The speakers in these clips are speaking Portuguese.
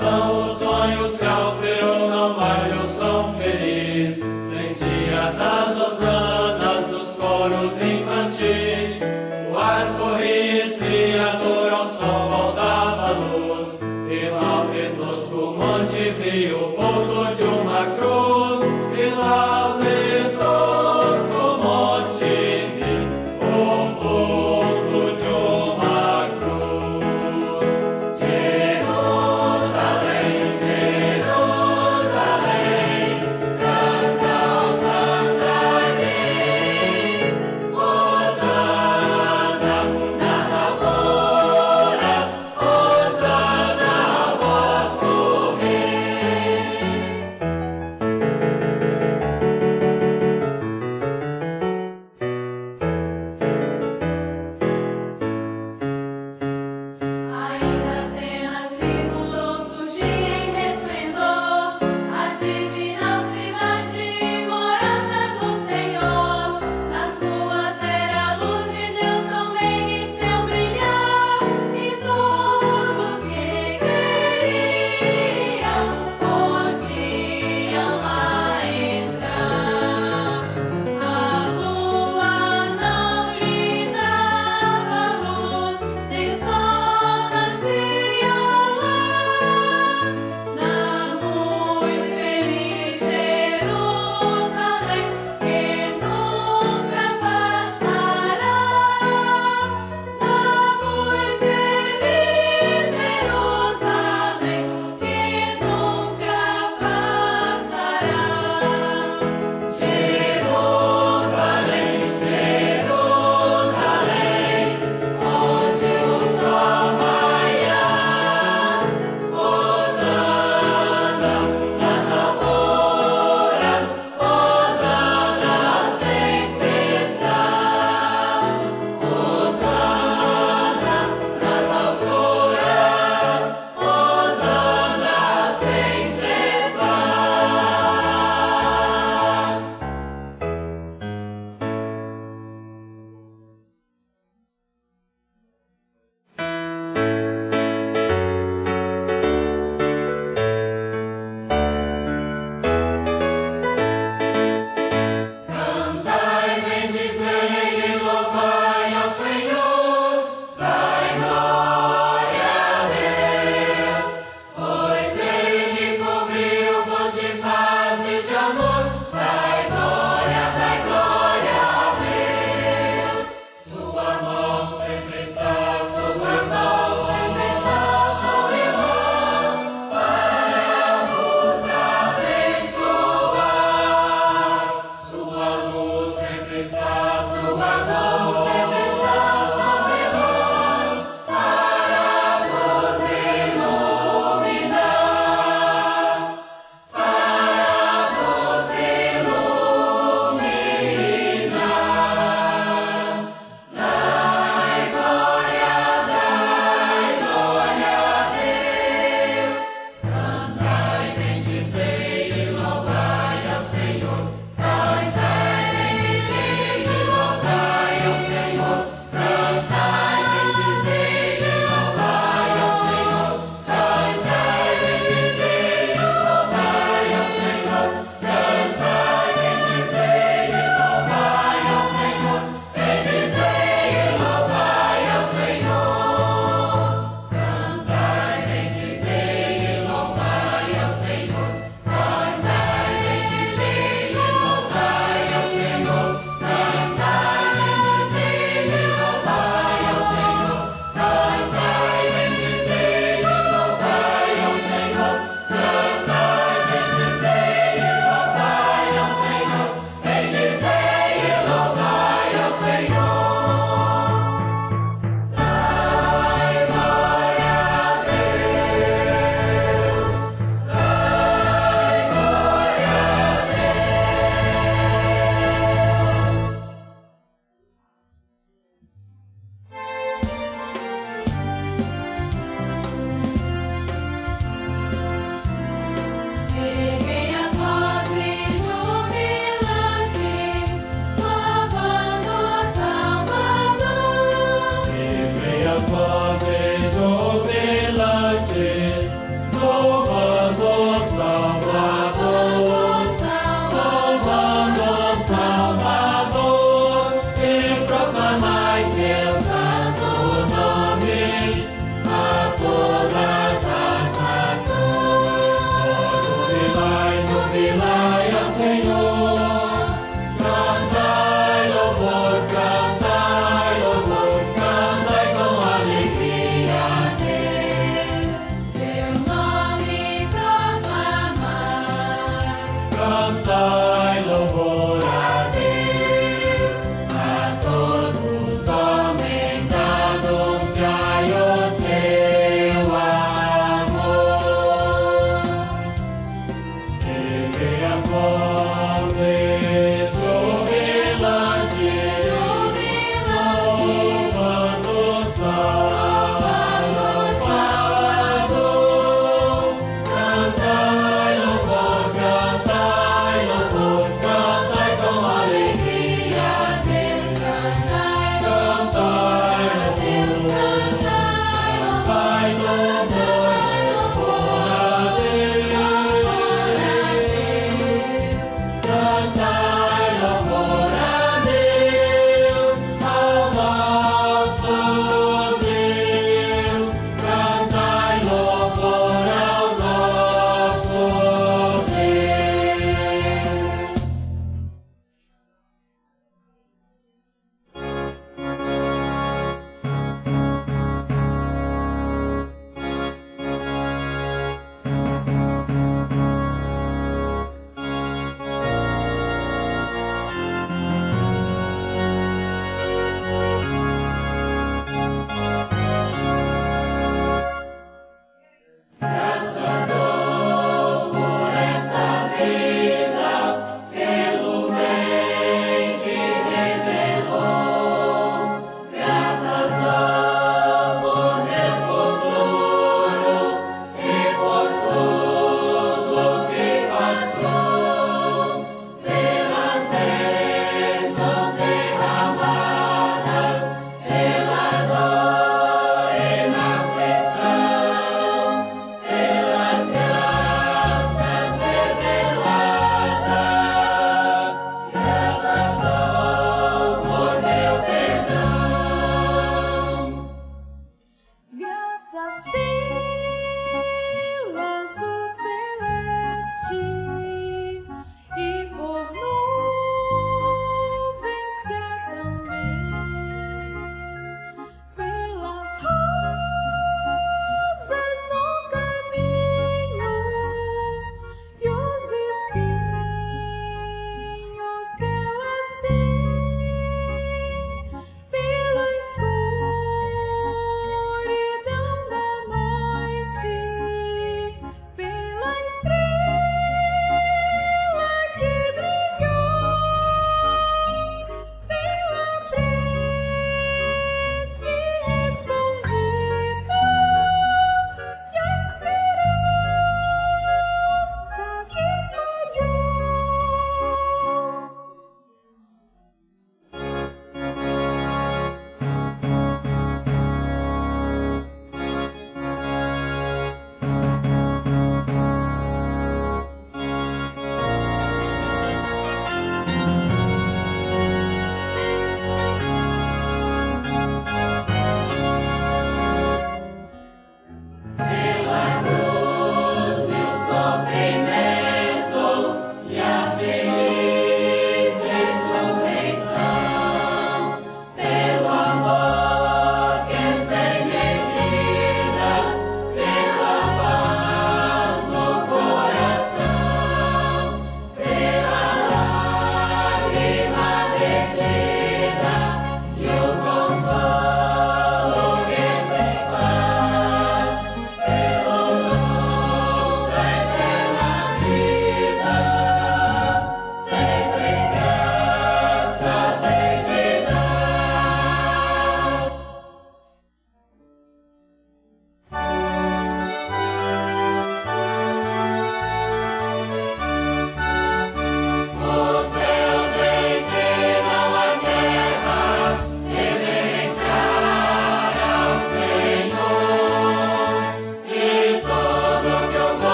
Então o sonho se alterou, não mais eu sou feliz. Sentia das hosanas dos coros infantis. O ar corria esfriador, ao sol voltava luz. E lá medroso o monte vi o vulto de uma cruz. E lá medroso o monte vi o vulto de uma cruz. Jerusalém, Jerusalém, canta Hosana rei. Hosana nas alturas, Hosana ao vosso rei.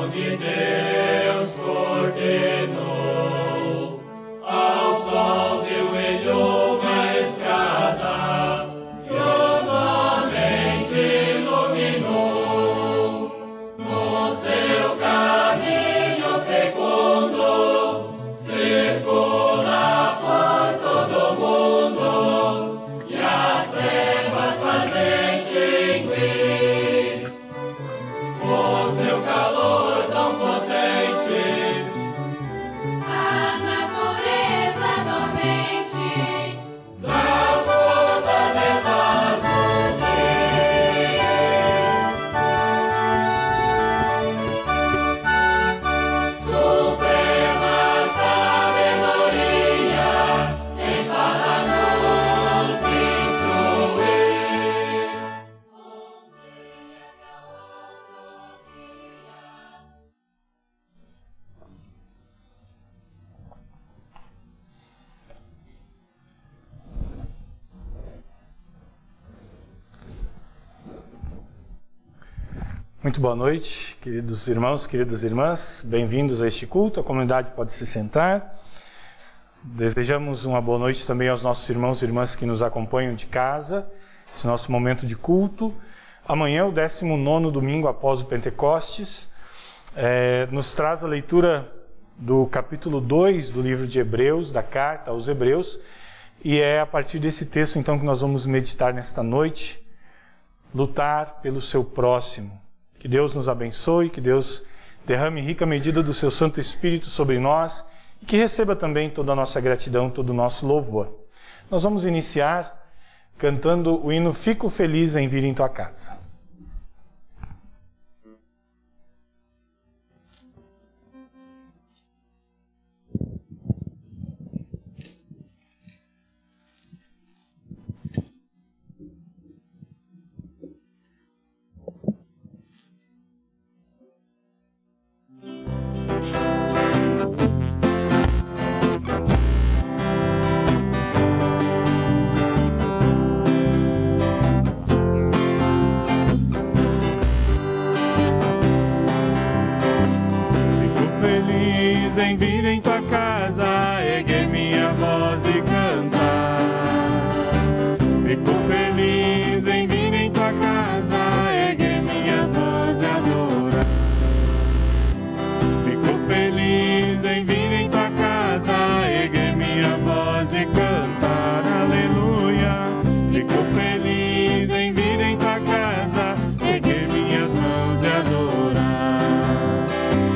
onde Deus coordenou. Ao sol deu ele uma estrada e os homens iluminou. No seu caminho fecundo, circula por todo mundo e as trevas faz extinguir. O seu calor tão potente, a natureza dormente, dá forças e faz nutrir. Suprema sabedoria, sem falha nos instruir. Muito boa noite, queridos irmãos, queridas irmãs, bem-vindos a este culto. A comunidade pode se sentar. Desejamos uma boa noite também aos nossos irmãos e irmãs que nos acompanham de casa, esse nosso momento de culto. Amanhã, o 19º domingo após o Pentecostes, nos traz a leitura do capítulo 2 do livro de Hebreus, da carta aos Hebreus, e é a partir desse texto então que nós vamos meditar nesta noite, lutar pelo seu próximo. Que Deus nos abençoe, que Deus derrame rica medida do seu Santo Espírito sobre nós e que receba também toda a nossa gratidão, todo o nosso louvor. Nós vamos iniciar cantando o hino Fico Feliz em Vir em Tua Casa. Em vir em tua casa, erguer minha voz e cantar. Fico feliz em vir em tua casa, erguer minha voz e adorar. Fico feliz em vir em tua casa, erguer minha voz e cantar. Aleluia. Fico feliz em vir em tua casa, erguer minhas mãos e adorar.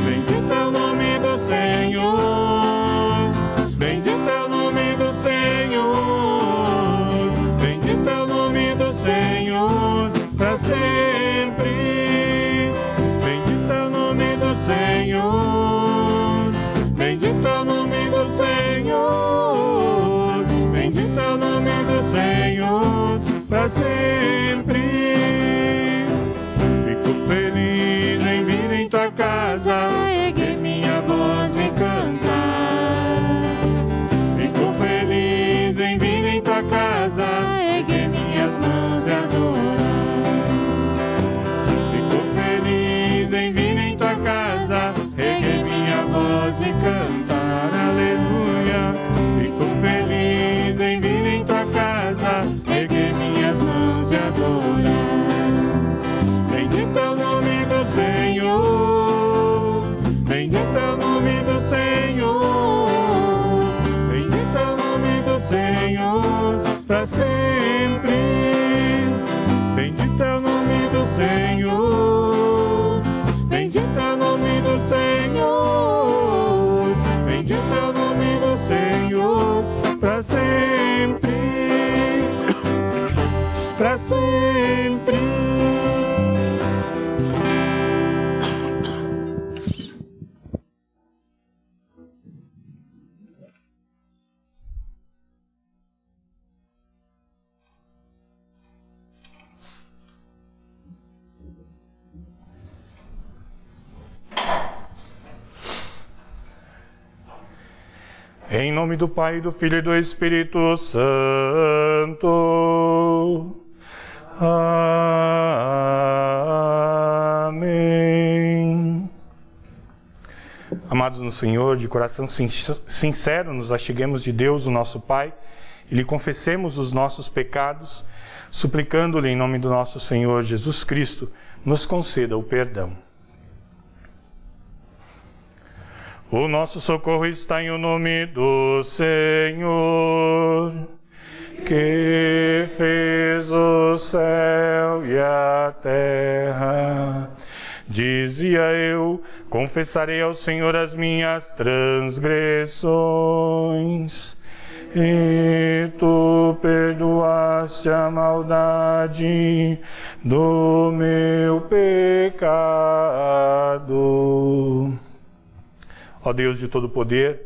Bendito é o nome do Senhor, bendito é o nome do Senhor, bendito é o nome do Senhor, para sempre. Bendito é o nome do Senhor, bendito é o nome do Senhor, bendito é o nome do Senhor, para sempre. Fico feliz em vir em tua casa, erguer minha voz e cantar. Fico feliz em vir em tua casa, erguer minhas mãos e adorar. Fico feliz em vir em tua casa, erguer minha voz e cantar. Aleluia. Fico feliz em vir em tua casa, erguer minhas mãos e adorar. Bendito é o nome do Senhor, bendito é o nome do Senhor, bendito é o nome do Senhor, para sempre. Bendito é o nome do Senhor, bendito é o nome do Senhor, bendito é o nome do Senhor, para sempre, para sempre. Em nome do Pai, do Filho e do Espírito Santo. Amém. Amados no Senhor, de coração sincero, nos acheguemos de Deus, o nosso Pai, e lhe confessemos os nossos pecados, suplicando-lhe em nome do nosso Senhor Jesus Cristo, nos conceda o perdão. O nosso socorro está em o nome do Senhor, que fez o céu e a terra. Dizia eu, confessarei ao Senhor as minhas transgressões, e tu perdoaste a maldade do meu pecado. Ó Deus de todo poder,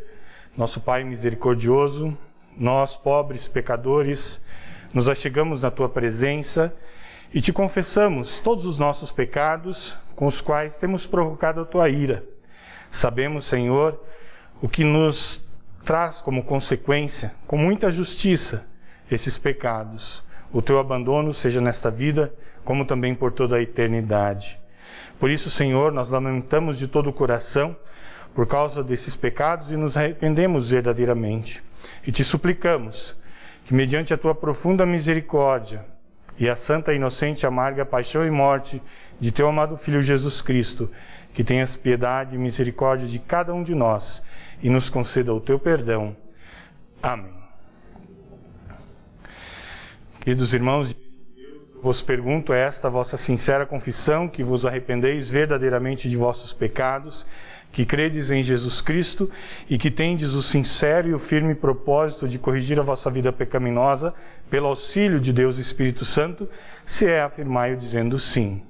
nosso Pai misericordioso, nós, pobres pecadores, nos achegamos na tua presença e te confessamos todos os nossos pecados com os quais temos provocado a tua ira. Sabemos, Senhor, o que nos traz como consequência, com muita justiça, esses pecados. O teu abandono seja nesta vida, como também por toda a eternidade. Por isso, Senhor, nós lamentamos de todo o coração por causa desses pecados e nos arrependemos verdadeiramente. E te suplicamos que, mediante a tua profunda misericórdia e a santa, inocente, amarga paixão e morte de teu amado Filho Jesus Cristo, que tenhas piedade e misericórdia de cada um de nós e nos conceda o teu perdão. Amém. Queridos irmãos, vos pergunto esta vossa sincera confissão, que vos arrependeis verdadeiramente de vossos pecados, que credes em Jesus Cristo e que tendes o sincero e o firme propósito de corrigir a vossa vida pecaminosa pelo auxílio de Deus Espírito Santo, se é, afirmai-o dizendo sim.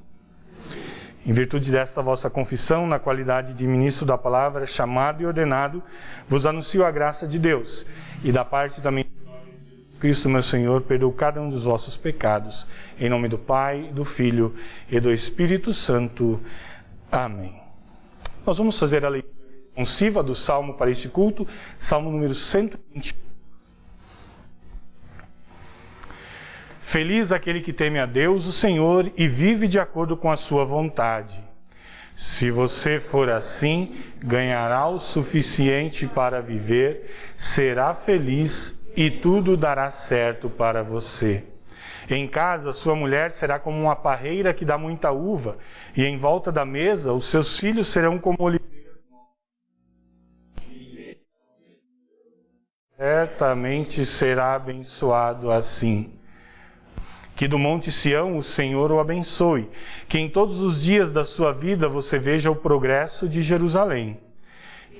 Em virtude desta vossa confissão, na qualidade de ministro da palavra, chamado e ordenado, vos anuncio a graça de Deus, e da parte também de Cristo, meu Senhor, perdoa cada um dos vossos pecados. Em nome do Pai, do Filho e do Espírito Santo. Amém. Nós vamos fazer a leitura responsiva do Salmo para este culto, Salmo número 120. Feliz aquele que teme a Deus, o Senhor, e vive de acordo com a sua vontade. Se você for assim, ganhará o suficiente para viver, será feliz e tudo dará certo para você. Em casa, sua mulher será como uma parreira que dá muita uva, e em volta da mesa, os seus filhos serão como oliveiras. Certamente será abençoado assim. Que do Monte Sião o Senhor o abençoe, que em todos os dias da sua vida você veja o progresso de Jerusalém,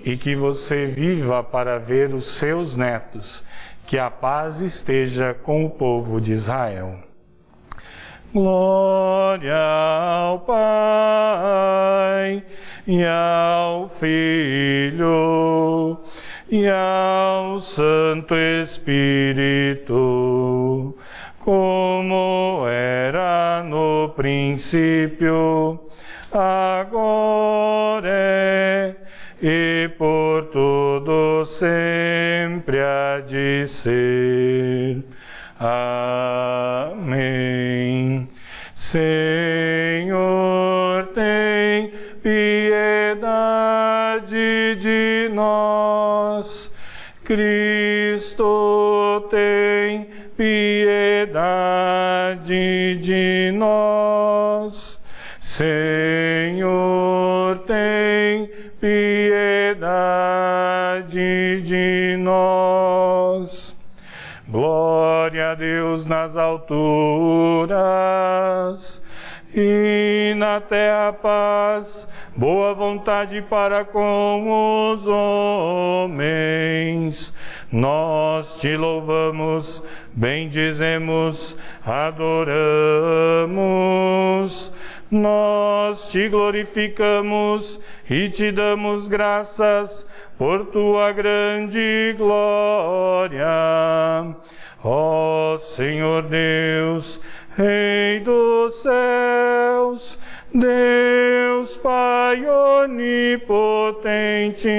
e que você viva para ver os seus netos, que a paz esteja com o povo de Israel. Glória ao Pai, e ao Filho, e ao Santo Espírito, como era no princípio, agora é, e por todo sempre há de ser. Amém. Senhor, tem piedade de nós. Cristo, tem piedade de nós. Senhor, tem piedade de nós. Glória a Deus nas alturas, e na terra paz, boa vontade para com os homens. Nós te louvamos, bendizemos, adoramos. Nós te glorificamos e te damos graças por tua grande glória. Ó Senhor Deus, Rei dos céus, Deus Pai onipotente,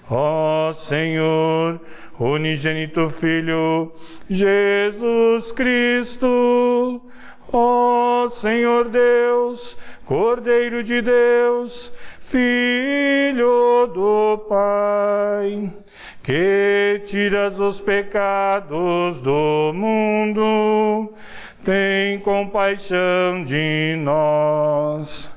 ó Senhor, unigênito Filho, Jesus Cristo, ó Senhor Deus, Cordeiro de Deus, Filho do Pai, que tiras os pecados do mundo, tem compaixão de nós.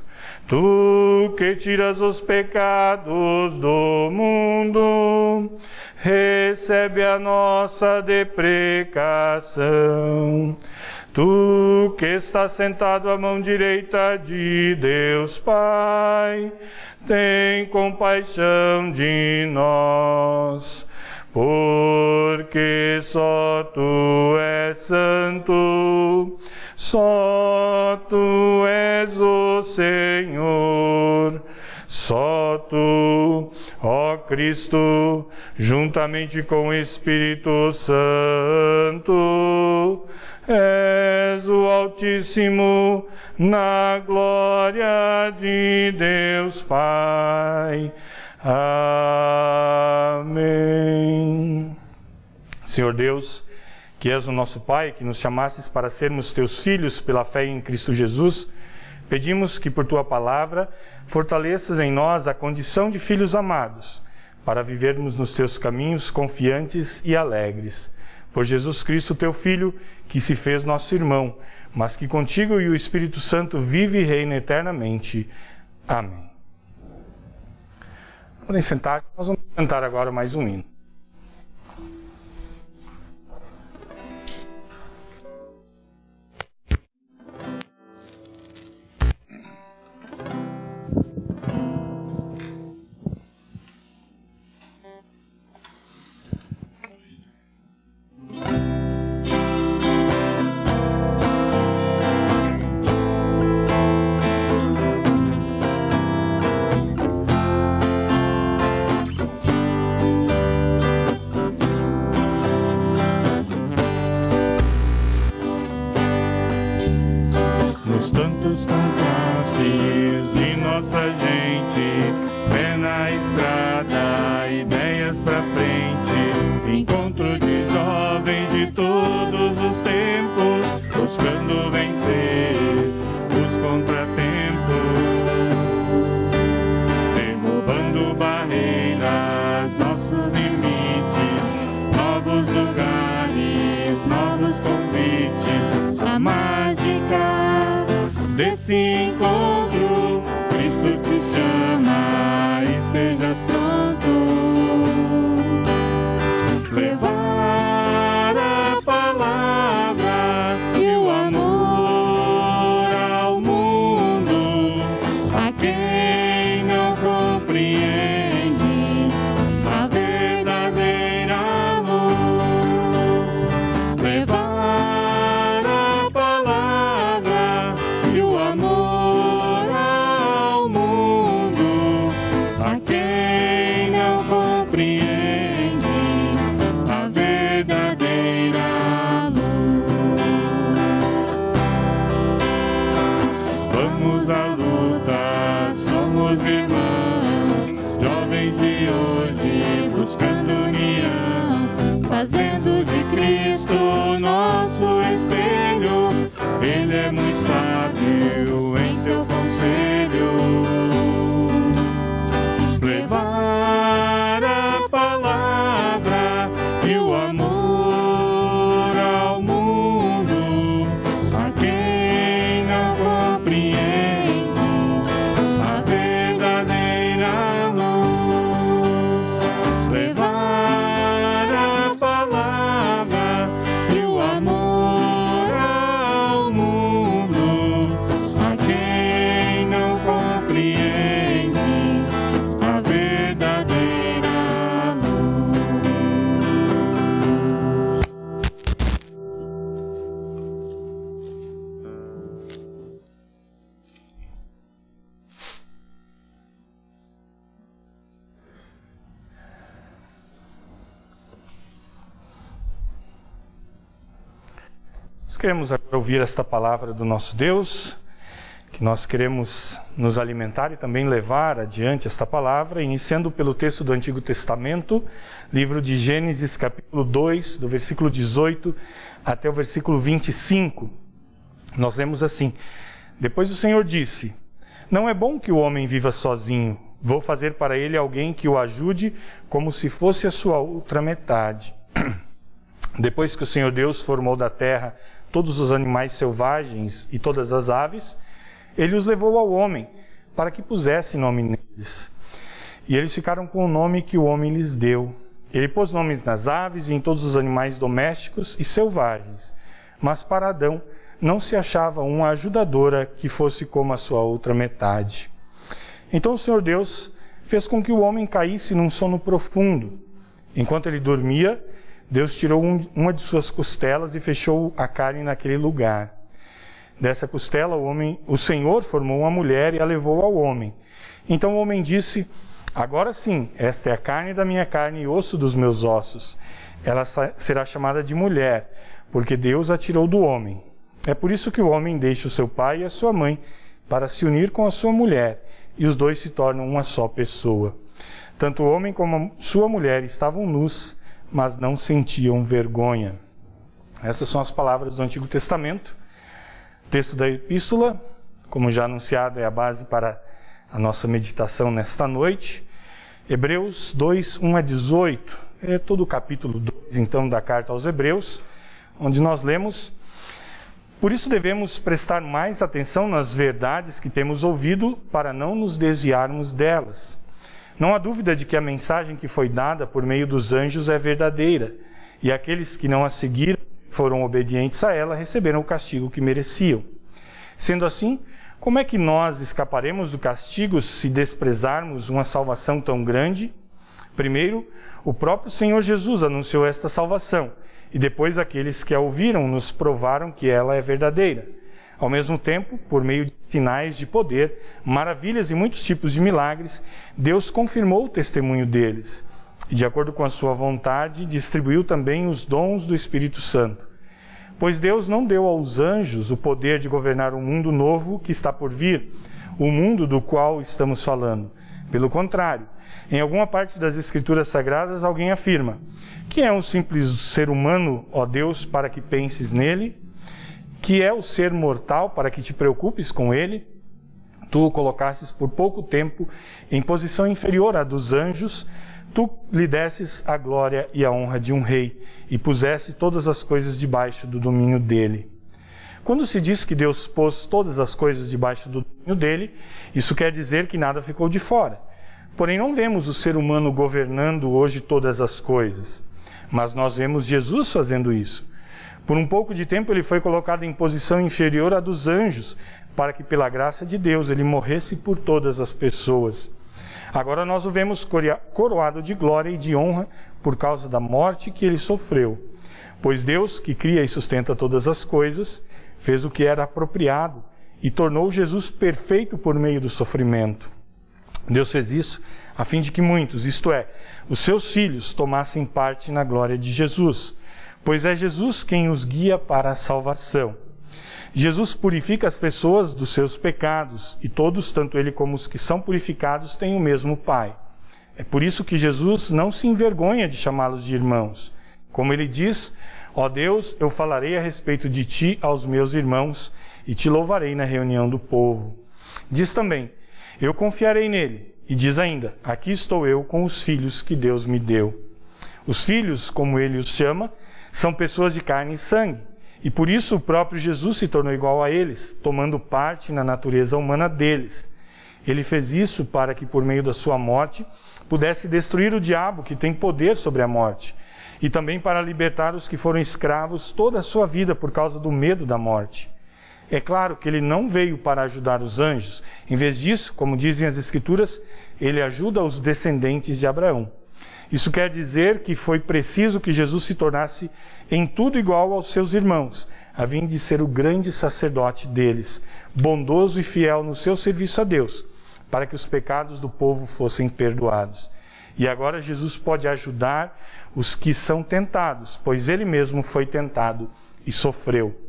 Tu que tiras os pecados do mundo, recebe a nossa deprecação. Tu que estás sentado à mão direita de Deus Pai, tem compaixão de nós. Porque só Tu és santo, só Tu és o Senhor, só Tu, ó Cristo, juntamente com o Espírito Santo, és o Altíssimo na glória de Deus Pai. Amém. Senhor Deus, que és o nosso Pai, que nos chamastes para sermos Teus filhos pela fé em Cristo Jesus, pedimos que por Tua palavra fortaleças em nós a condição de filhos amados, para vivermos nos Teus caminhos confiantes e alegres. Por Jesus Cristo, Teu Filho, que se fez nosso irmão, mas que contigo e o Espírito Santo vive e reina eternamente. Amém. Podem sentar, nós vamos cantar agora mais um hino. Nos tantos compasses de nossa gente, pé na estrada, ideias pra frente, encontro de jovens de todos os tempos, buscando vencer os contratempos, derrubando barreiras, nossos limites, novos lugares, novos convites, a mágica desse encontro, Cristo te chama, estejas pronto. Levar a palavra e o amor ao mundo, a quem não compreende a verdadeira luz. Levar a palavra e o amor ao mundo, a quem não compreende a verdadeira luz. Vamos à luta, somos irmãos, jovens de hoje, buscando união, fazendo de Cristo nosso espelho. Ele é muito sábio em seu conselho. Levar a palavra e o amor ao mundo, a quem não compreende a verdadeira luz. Levar a palavra e o amor ao mundo, a quem não compreende a verdadeira luz. Nós queremos agora ouvir esta palavra do nosso Deus, que nós queremos nos alimentar e também levar adiante esta palavra, iniciando pelo texto do Antigo Testamento, livro de Gênesis, capítulo 2, do versículo 18 até o versículo 25. Nós lemos assim: Depois o Senhor disse: Não é bom que o homem viva sozinho. Vou fazer para ele alguém que o ajude como se fosse a sua outra metade. Depois que o Senhor Deus formou da terra todos os animais selvagens e todas as aves, ele os levou ao homem para que pusesse nome neles. E eles ficaram com o nome que o homem lhes deu. Ele pôs nomes nas aves e em todos os animais domésticos e selvagens. Mas para Adão não se achava uma ajudadora que fosse como a sua outra metade. Então o Senhor Deus fez com que o homem caísse num sono profundo. Enquanto ele dormia, Deus tirou uma de suas costelas e fechou a carne naquele lugar. Dessa costela, o Senhor formou uma mulher e a levou ao homem. Então o homem disse: agora sim, esta é a carne da minha carne e osso dos meus ossos. Ela será chamada de mulher, porque Deus a tirou do homem. É por isso que o homem deixa o seu pai e a sua mãe para se unir com a sua mulher, e os dois se tornam uma só pessoa. Tanto o homem como a sua mulher estavam nus, mas não sentiam vergonha. Essas são as palavras do Antigo Testamento. O texto da epístola, como já anunciado, é a base para a nossa meditação nesta noite. Hebreus 2, 1 a 18. É todo o capítulo 2, então, da carta aos Hebreus, onde nós lemos: por isso devemos prestar mais atenção nas verdades que temos ouvido, para não nos desviarmos delas. Não há dúvida de que a mensagem que foi dada por meio dos anjos é verdadeira, e aqueles que não a seguiram, foram obedientes a ela, receberam o castigo que mereciam. Sendo assim, como é que nós escaparemos do castigo se desprezarmos uma salvação tão grande? Primeiro, o próprio Senhor Jesus anunciou esta salvação, e depois aqueles que a ouviram nos provaram que ela é verdadeira. Ao mesmo tempo, por meio de sinais de poder, maravilhas e muitos tipos de milagres, Deus confirmou o testemunho deles. E, de acordo com a sua vontade, distribuiu também os dons do Espírito Santo. Pois Deus não deu aos anjos o poder de governar o mundo novo que está por vir, o mundo do qual estamos falando. Pelo contrário, em alguma parte das Escrituras Sagradas, alguém afirma: que é um simples ser humano, ó Deus, para que penses nele? Que é o ser mortal, para que te preocupes com ele? Tu o colocasses por pouco tempo em posição inferior à dos anjos, tu lhe desses a glória e a honra de um rei, e pusesse todas as coisas debaixo do domínio dele. Quando se diz que Deus pôs todas as coisas debaixo do domínio dele, isso quer dizer que nada ficou de fora. Porém, não vemos o ser humano governando hoje todas as coisas, mas nós vemos Jesus fazendo isso. Por um pouco de tempo ele foi colocado em posição inferior à dos anjos, para que pela graça de Deus ele morresse por todas as pessoas. Agora nós o vemos coroado de glória e de honra por causa da morte que ele sofreu. Pois Deus, que cria e sustenta todas as coisas, fez o que era apropriado e tornou Jesus perfeito por meio do sofrimento. Deus fez isso a fim de que muitos, isto é, os seus filhos, tomassem parte na glória de Jesus, pois é Jesus quem os guia para a salvação. Jesus purifica as pessoas dos seus pecados, e todos, tanto ele como os que são purificados, têm o mesmo Pai. É por isso que Jesus não se envergonha de chamá-los de irmãos. Como ele diz: ó Deus, eu falarei a respeito de ti aos meus irmãos, e te louvarei na reunião do povo. Diz também: eu confiarei nele. E diz ainda: aqui estou eu com os filhos que Deus me deu. Os filhos, como ele os chama, são pessoas de carne e sangue. E por isso o próprio Jesus se tornou igual a eles, tomando parte na natureza humana deles. Ele fez isso para que, por meio da sua morte, pudesse destruir o diabo, que tem poder sobre a morte, e também para libertar os que foram escravos toda a sua vida por causa do medo da morte. É claro que ele não veio para ajudar os anjos. Em vez disso, como dizem as Escrituras, ele ajuda os descendentes de Abraão. Isso quer dizer que foi preciso que Jesus se tornasse em tudo igual aos seus irmãos, a fim de ser o grande sacerdote deles, bondoso e fiel no seu serviço a Deus, para que os pecados do povo fossem perdoados. E agora Jesus pode ajudar os que são tentados, pois ele mesmo foi tentado e sofreu.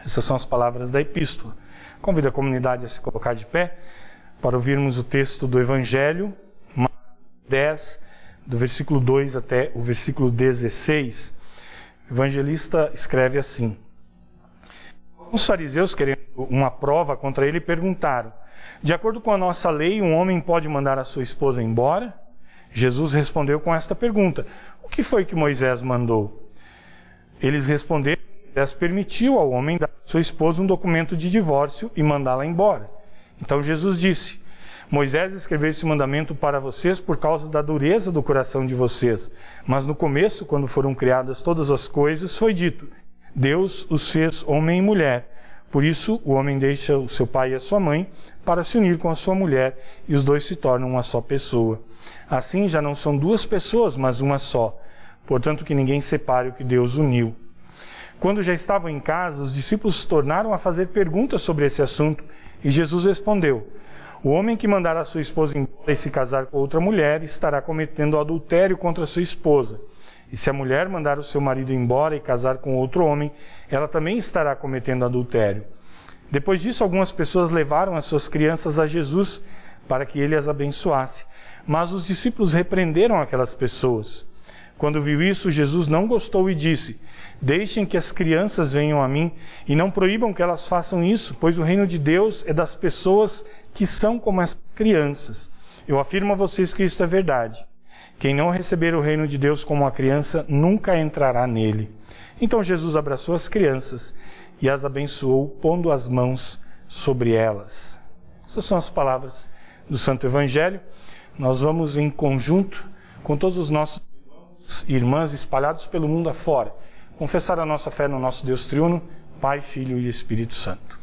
Essas são as palavras da epístola. Convido a comunidade a se colocar de pé para ouvirmos o texto do Evangelho, Marcos 10, do versículo 2 até o versículo 16. O evangelista escreve assim: os fariseus, querendo uma prova contra ele, perguntaram: De acordo com a nossa lei, um homem pode mandar a sua esposa embora? Jesus respondeu com esta pergunta: o que foi que Moisés mandou? Eles responderam: Moisés permitiu ao homem dar a sua esposa um documento de divórcio e mandá-la embora. Então Jesus disse: Moisés escreveu esse mandamento para vocês por causa da dureza do coração de vocês. Mas no começo, quando foram criadas todas as coisas, foi dito: Deus os fez homem e mulher. Por isso, o homem deixa o seu pai e a sua mãe para se unir com a sua mulher, e os dois se tornam uma só pessoa. Assim, já não são duas pessoas, mas uma só. Portanto, que ninguém separe o que Deus uniu. Quando já estavam em casa, os discípulos tornaram a fazer perguntas sobre esse assunto, e Jesus respondeu: o homem que mandar a sua esposa embora e se casar com outra mulher estará cometendo adultério contra a sua esposa. E se a mulher mandar o seu marido embora e casar com outro homem, ela também estará cometendo adultério. Depois disso, algumas pessoas levaram as suas crianças a Jesus para que ele as abençoasse. Mas os discípulos repreenderam aquelas pessoas. Quando viu isso, Jesus não gostou e disse: deixem que as crianças venham a mim e não proíbam que elas façam isso, pois o reino de Deus é das pessoas que são como as crianças. Eu afirmo a vocês que isto é verdade. Quem não receber o reino de Deus como a criança, nunca entrará nele. Então Jesus abraçou as crianças e as abençoou, pondo as mãos sobre elas. Essas são as palavras do Santo Evangelho. Nós vamos em conjunto com todos os nossos irmãos e irmãs espalhados pelo mundo afora, confessar a nossa fé no nosso Deus triuno, Pai, Filho e Espírito Santo.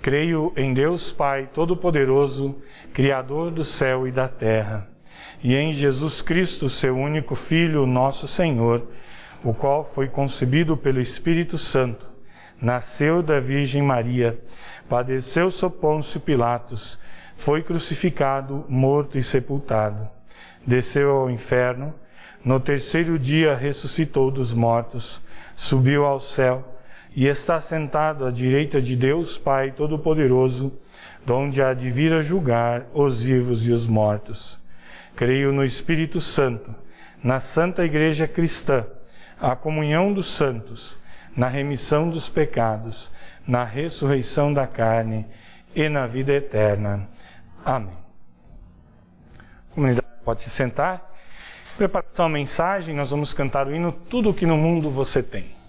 Creio em Deus Pai Todo-Poderoso, Criador do céu e da terra, e em Jesus Cristo, seu único Filho, nosso Senhor, o qual foi concebido pelo Espírito Santo, nasceu da Virgem Maria, padeceu sob Pôncio Pilatos, foi crucificado, morto e sepultado, desceu ao inferno, no terceiro dia ressuscitou dos mortos, subiu ao céu, e está sentado à direita de Deus Pai Todo-Poderoso, donde há de vir a julgar os vivos e os mortos. Creio no Espírito Santo, na Santa Igreja Cristã, a comunhão dos santos, na remissão dos pecados, na ressurreição da carne e na vida eterna. Amém. A comunidade pode se sentar. Em preparação à mensagem, nós vamos cantar o hino Tudo o que no mundo você tem.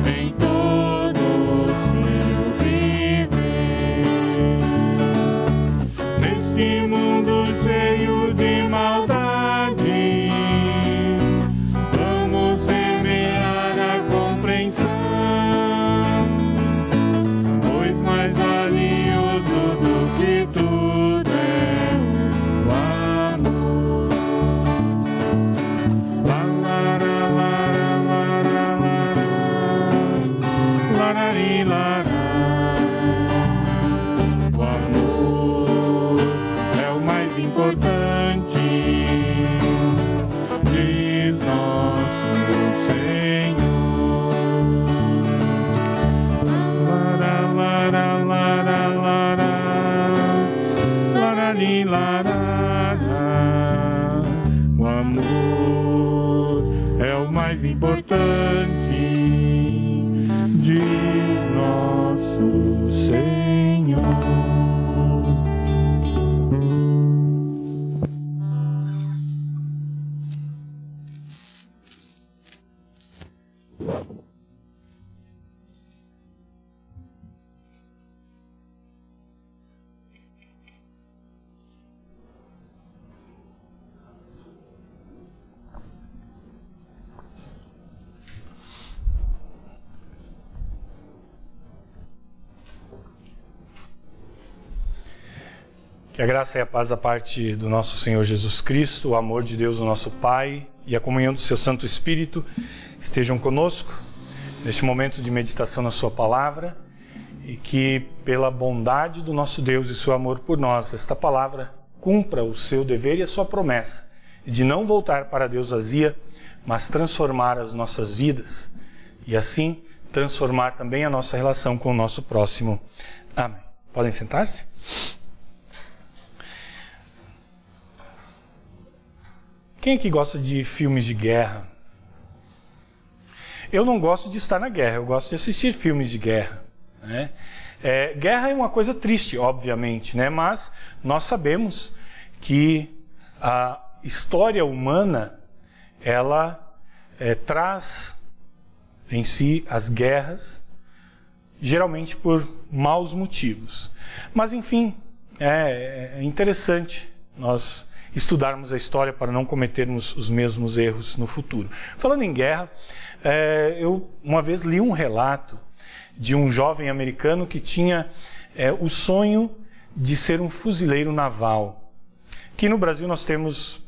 Em todo o seu viver. O amor é o mais importante, diz nosso Senhor. Que a graça e a paz da parte do nosso Senhor Jesus Cristo, o amor de Deus, o nosso Pai, e a comunhão do seu Santo Espírito estejam conosco neste momento de meditação na sua palavra, e que pela bondade do nosso Deus e seu amor por nós, esta palavra cumpra o seu dever e a sua promessa de não voltar para Deus vazia, mas transformar as nossas vidas e assim transformar também a nossa relação com o nosso próximo. Amém. Podem sentar-se? Quem aqui gosta de filmes de guerra? Eu não gosto de estar na guerra, eu gosto de assistir filmes de guerra, né? Guerra é uma coisa triste, obviamente, né? Mas nós sabemos que a história humana, ela traz em si as guerras, geralmente por maus motivos. Mas, enfim, é interessante nós estudarmos a história para não cometermos os mesmos erros no futuro. Falando em guerra, eu uma vez li um relato de um jovem americano que tinha o sonho de ser um fuzileiro naval. Aqui no Brasil nós temos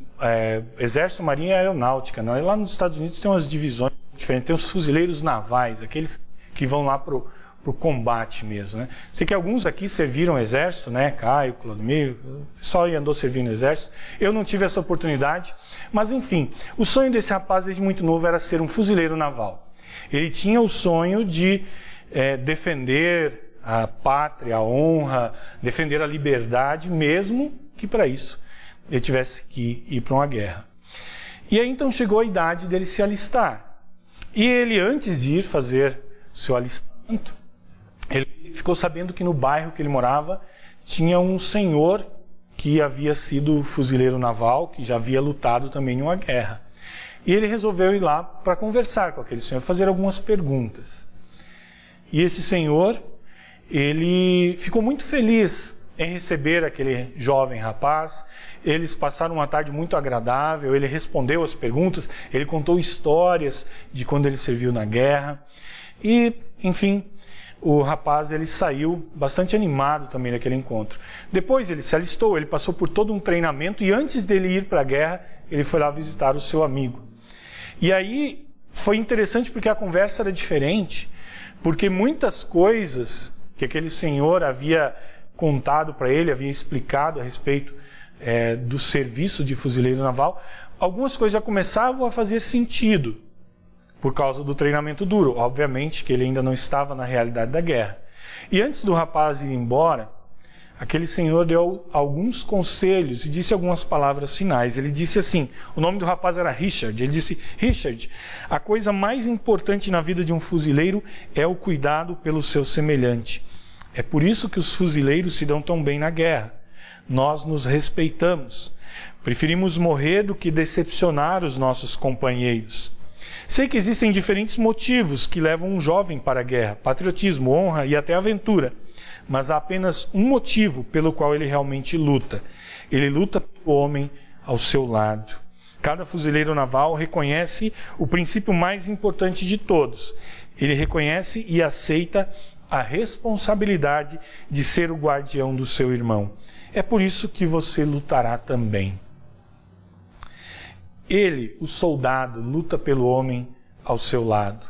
Exército, Marinha e Aeronáutica, né? Lá nos Estados Unidos tem umas divisões diferentes, tem os fuzileiros navais, aqueles que vão lá para o combate mesmo, né? Sei que alguns aqui serviram o exército, né? Caio, Clodomiro, só andou servindo o exército. Eu não tive essa oportunidade, mas enfim, o sonho desse rapaz desde muito novo era ser um fuzileiro naval. Ele tinha o sonho de defender a pátria, a honra, defender a liberdade, mesmo que para isso ele tivesse que ir para uma guerra. E aí então chegou a idade dele se alistar. E ele, antes de ir fazer seu alistamento, ele ficou sabendo que no bairro que ele morava tinha um senhor que havia sido fuzileiro naval, que já havia lutado também em uma guerra. E ele resolveu ir lá para conversar com aquele senhor, fazer algumas perguntas. E esse senhor, ele ficou muito feliz em receber aquele jovem rapaz. Eles passaram uma tarde muito agradável, ele respondeu as perguntas, ele contou histórias de quando ele serviu na guerra. E, enfim, o rapaz ele saiu bastante animado também daquele encontro. Depois ele se alistou, ele passou por todo um treinamento e antes dele ir para a guerra, ele foi lá visitar o seu amigo. E aí foi interessante porque a conversa era diferente, porque muitas coisas que aquele senhor havia contado para ele, havia explicado a respeito do serviço de fuzileiro naval, algumas coisas já começavam a fazer sentido por causa do treinamento duro. Obviamente que ele ainda não estava na realidade da guerra. E antes do rapaz ir embora, aquele senhor deu alguns conselhos e disse algumas palavras finais. Ele disse assim, o nome do rapaz era Richard, ele disse: Richard, a coisa mais importante na vida de um fuzileiro é o cuidado pelo seu semelhante. É por isso que os fuzileiros se dão tão bem na guerra. Nós nos respeitamos. Preferimos morrer do que decepcionar os nossos companheiros. Sei que existem diferentes motivos que levam um jovem para a guerra: patriotismo, honra e até aventura. Mas há apenas um motivo pelo qual ele realmente luta. Ele luta pelo homem ao seu lado. Cada fuzileiro naval reconhece o princípio mais importante de todos. Ele reconhece e aceita a responsabilidade de ser o guardião do seu irmão. É por isso que você lutará também. Ele, o soldado, luta pelo homem ao seu lado.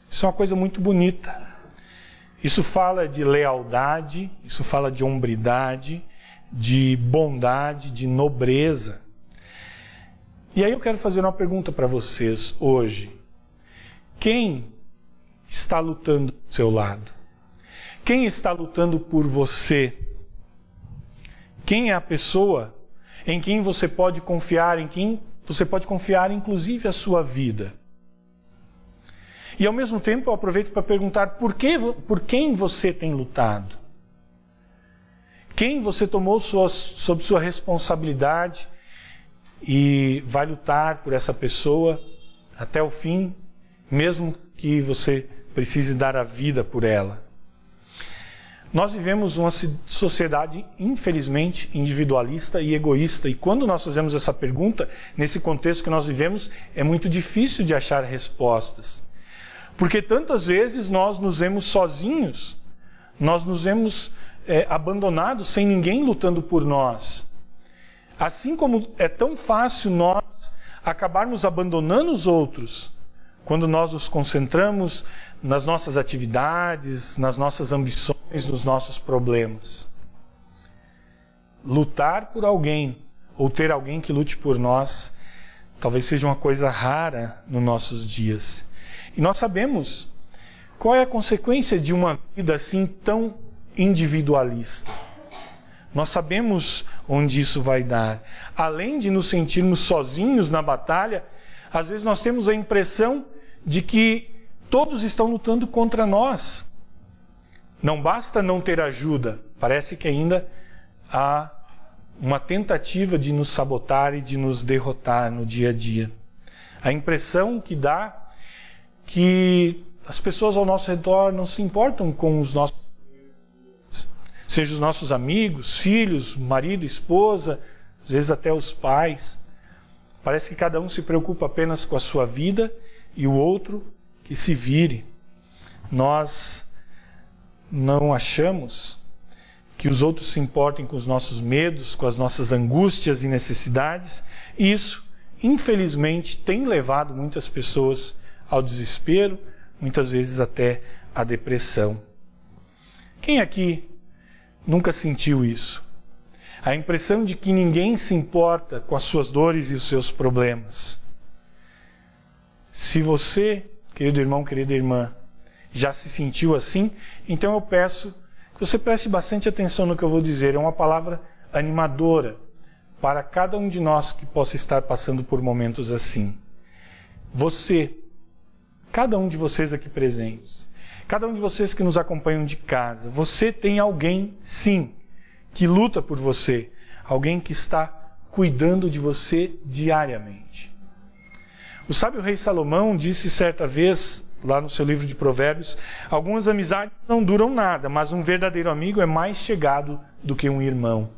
Isso é uma coisa muito bonita. Isso fala de lealdade, isso fala de hombridade, de bondade, de nobreza. E aí eu quero fazer uma pergunta para vocês hoje. Quem está lutando do seu lado? Quem está lutando por você? Quem é a pessoa em quem você pode confiar, em quem você pode confiar inclusive a sua vida? E ao mesmo tempo eu aproveito para perguntar por quem você tem lutado? Quem você tomou sob sua responsabilidade e vai lutar por essa pessoa até o fim, mesmo que você precise dar a vida por ela? Nós vivemos uma sociedade, infelizmente, individualista e egoísta. E quando nós fazemos essa pergunta, nesse contexto que nós vivemos, é muito difícil de achar respostas. Porque tantas vezes nós nos vemos sozinhos, nós nos vemos abandonados, sem ninguém lutando por nós. Assim como é tão fácil nós acabarmos abandonando os outros, quando nós nos concentramos nas nossas atividades, nas nossas ambições, nos nossos problemas. Lutar por alguém, ou ter alguém que lute por nós, talvez seja uma coisa rara nos nossos dias. E nós sabemos qual é a consequência de uma vida assim tão individualista. Nós sabemos onde isso vai dar. Além de nos sentirmos sozinhos na batalha, às vezes nós temos a impressão de que todos estão lutando contra nós. Não basta não ter ajuda, parece que ainda há uma tentativa de nos sabotar e de nos derrotar no dia a dia. A impressão que dá que as pessoas ao nosso redor não se importam com os nossos, seja os nossos amigos, filhos, marido, esposa, às vezes até os pais. Parece que cada um se preocupa apenas com a sua vida e o outro que se vire. Nós não achamos que os outros se importem com os nossos medos, com as nossas angústias e necessidades, e isso, infelizmente, tem levado muitas pessoas ao desespero, muitas vezes até à depressão. Quem aqui nunca sentiu isso? A impressão de que ninguém se importa com as suas dores e os seus problemas. Se você, querido irmão, querida irmã, já se sentiu assim, então eu peço que você preste bastante atenção no que eu vou dizer. É uma palavra animadora para cada um de nós que possa estar passando por momentos assim. Você, cada um de vocês aqui presentes, cada um de vocês que nos acompanham de casa, você tem alguém, sim, que luta por você, alguém que está cuidando de você diariamente. O sábio rei Salomão disse certa vez, lá no seu livro de Provérbios, algumas amizades não duram nada, mas um verdadeiro amigo é mais chegado do que um irmão.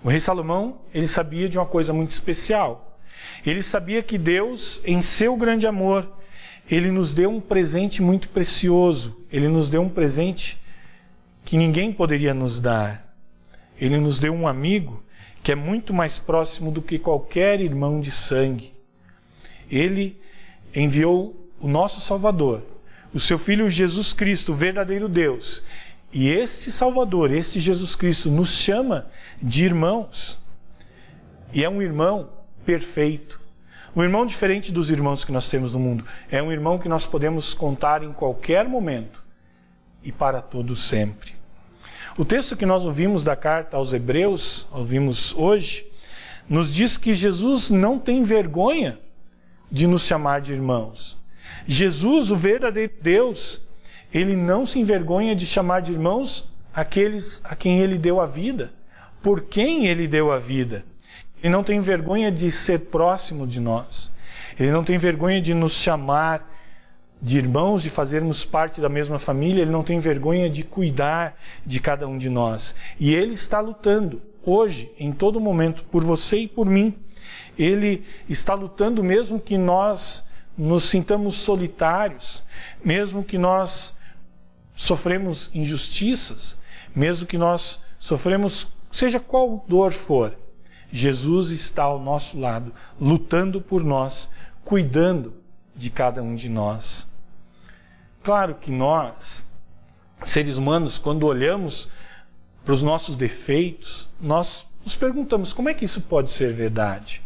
O rei Salomão, ele sabia de uma coisa muito especial. Ele sabia que Deus, em seu grande amor, Ele nos deu um presente muito precioso. Ele nos deu um presente que ninguém poderia nos dar. Ele nos deu um amigo que é muito mais próximo do que qualquer irmão de sangue. Ele enviou o nosso Salvador, o seu Filho Jesus Cristo, o verdadeiro Deus. E esse Salvador, esse Jesus Cristo, nos chama de irmãos. E é um irmão perfeito. Um irmão diferente dos irmãos que nós temos no mundo. É um irmão que nós podemos contar em qualquer momento e para todo sempre. O texto que nós ouvimos da carta aos Hebreus, ouvimos hoje, nos diz que Jesus não tem vergonha de nos chamar de irmãos. Jesus, o verdadeiro Deus, Ele não se envergonha de chamar de irmãos aqueles a quem Ele deu a vida, por quem Ele deu a vida. Ele não tem vergonha de ser próximo de nós. Ele não tem vergonha de nos chamar de irmãos, de fazermos parte da mesma família. Ele não tem vergonha de cuidar de cada um de nós. E Ele está lutando hoje, em todo momento, por você e por mim. Ele está lutando mesmo que nós nos sintamos solitários, mesmo que nós sofremos injustiças, mesmo que nós sofremos, seja qual dor for. Jesus está ao nosso lado, lutando por nós, cuidando de cada um de nós. Claro que nós, seres humanos, quando olhamos para os nossos defeitos, nós nos perguntamos como é que isso pode ser verdade?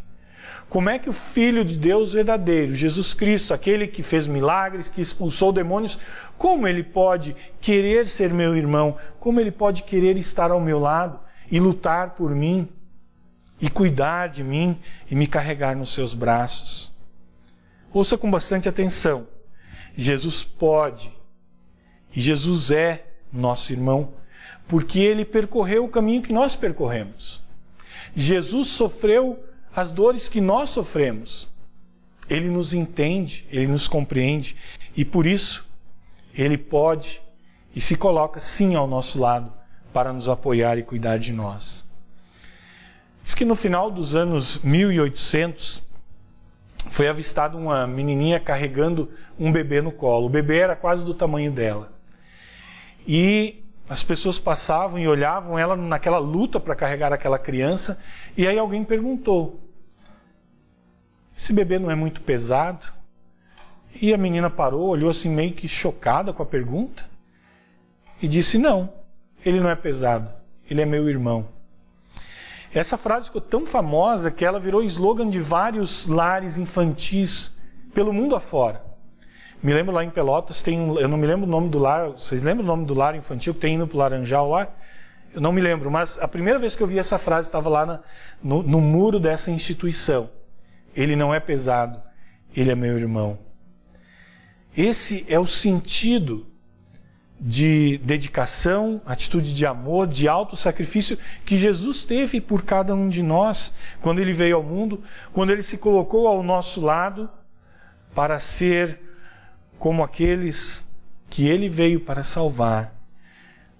Como é que o Filho de Deus verdadeiro, Jesus Cristo, aquele que fez milagres, que expulsou demônios, como ele pode querer ser meu irmão? Como ele pode querer estar ao meu lado? e lutar por mim, e cuidar de mim, e me carregar nos seus braços. Ouça com bastante atenção. Jesus pode, e Jesus é nosso irmão, porque ele percorreu o caminho que nós percorremos. Jesus sofreu as dores que nós sofremos. Ele nos entende, ele nos compreende, e por isso ele pode e se coloca sim ao nosso lado para nos apoiar e cuidar de nós. Diz que no final dos anos 1800 foi avistada uma menininha carregando um bebê no colo. O bebê era quase do tamanho dela. E as pessoas passavam e olhavam ela naquela luta para carregar aquela criança, e aí alguém perguntou: esse bebê não é muito pesado? E a menina parou, olhou assim meio que chocada com a pergunta e disse: não, ele não é pesado, ele é meu irmão. Essa frase ficou tão famosa que ela virou slogan de vários lares infantis pelo mundo afora. Me lembro lá em Pelotas, eu não me lembro o nome do lar, vocês lembram o nome do lar infantil que tem indo para o Laranjal lá? Eu não me lembro, mas a primeira vez que eu vi essa frase estava lá no muro dessa instituição. Ele não é pesado, ele é meu irmão. Esse é o sentido de dedicação, atitude de amor, de autossacrifício que Jesus teve por cada um de nós quando ele veio ao mundo, quando ele se colocou ao nosso lado para ser como aqueles que ele veio para salvar,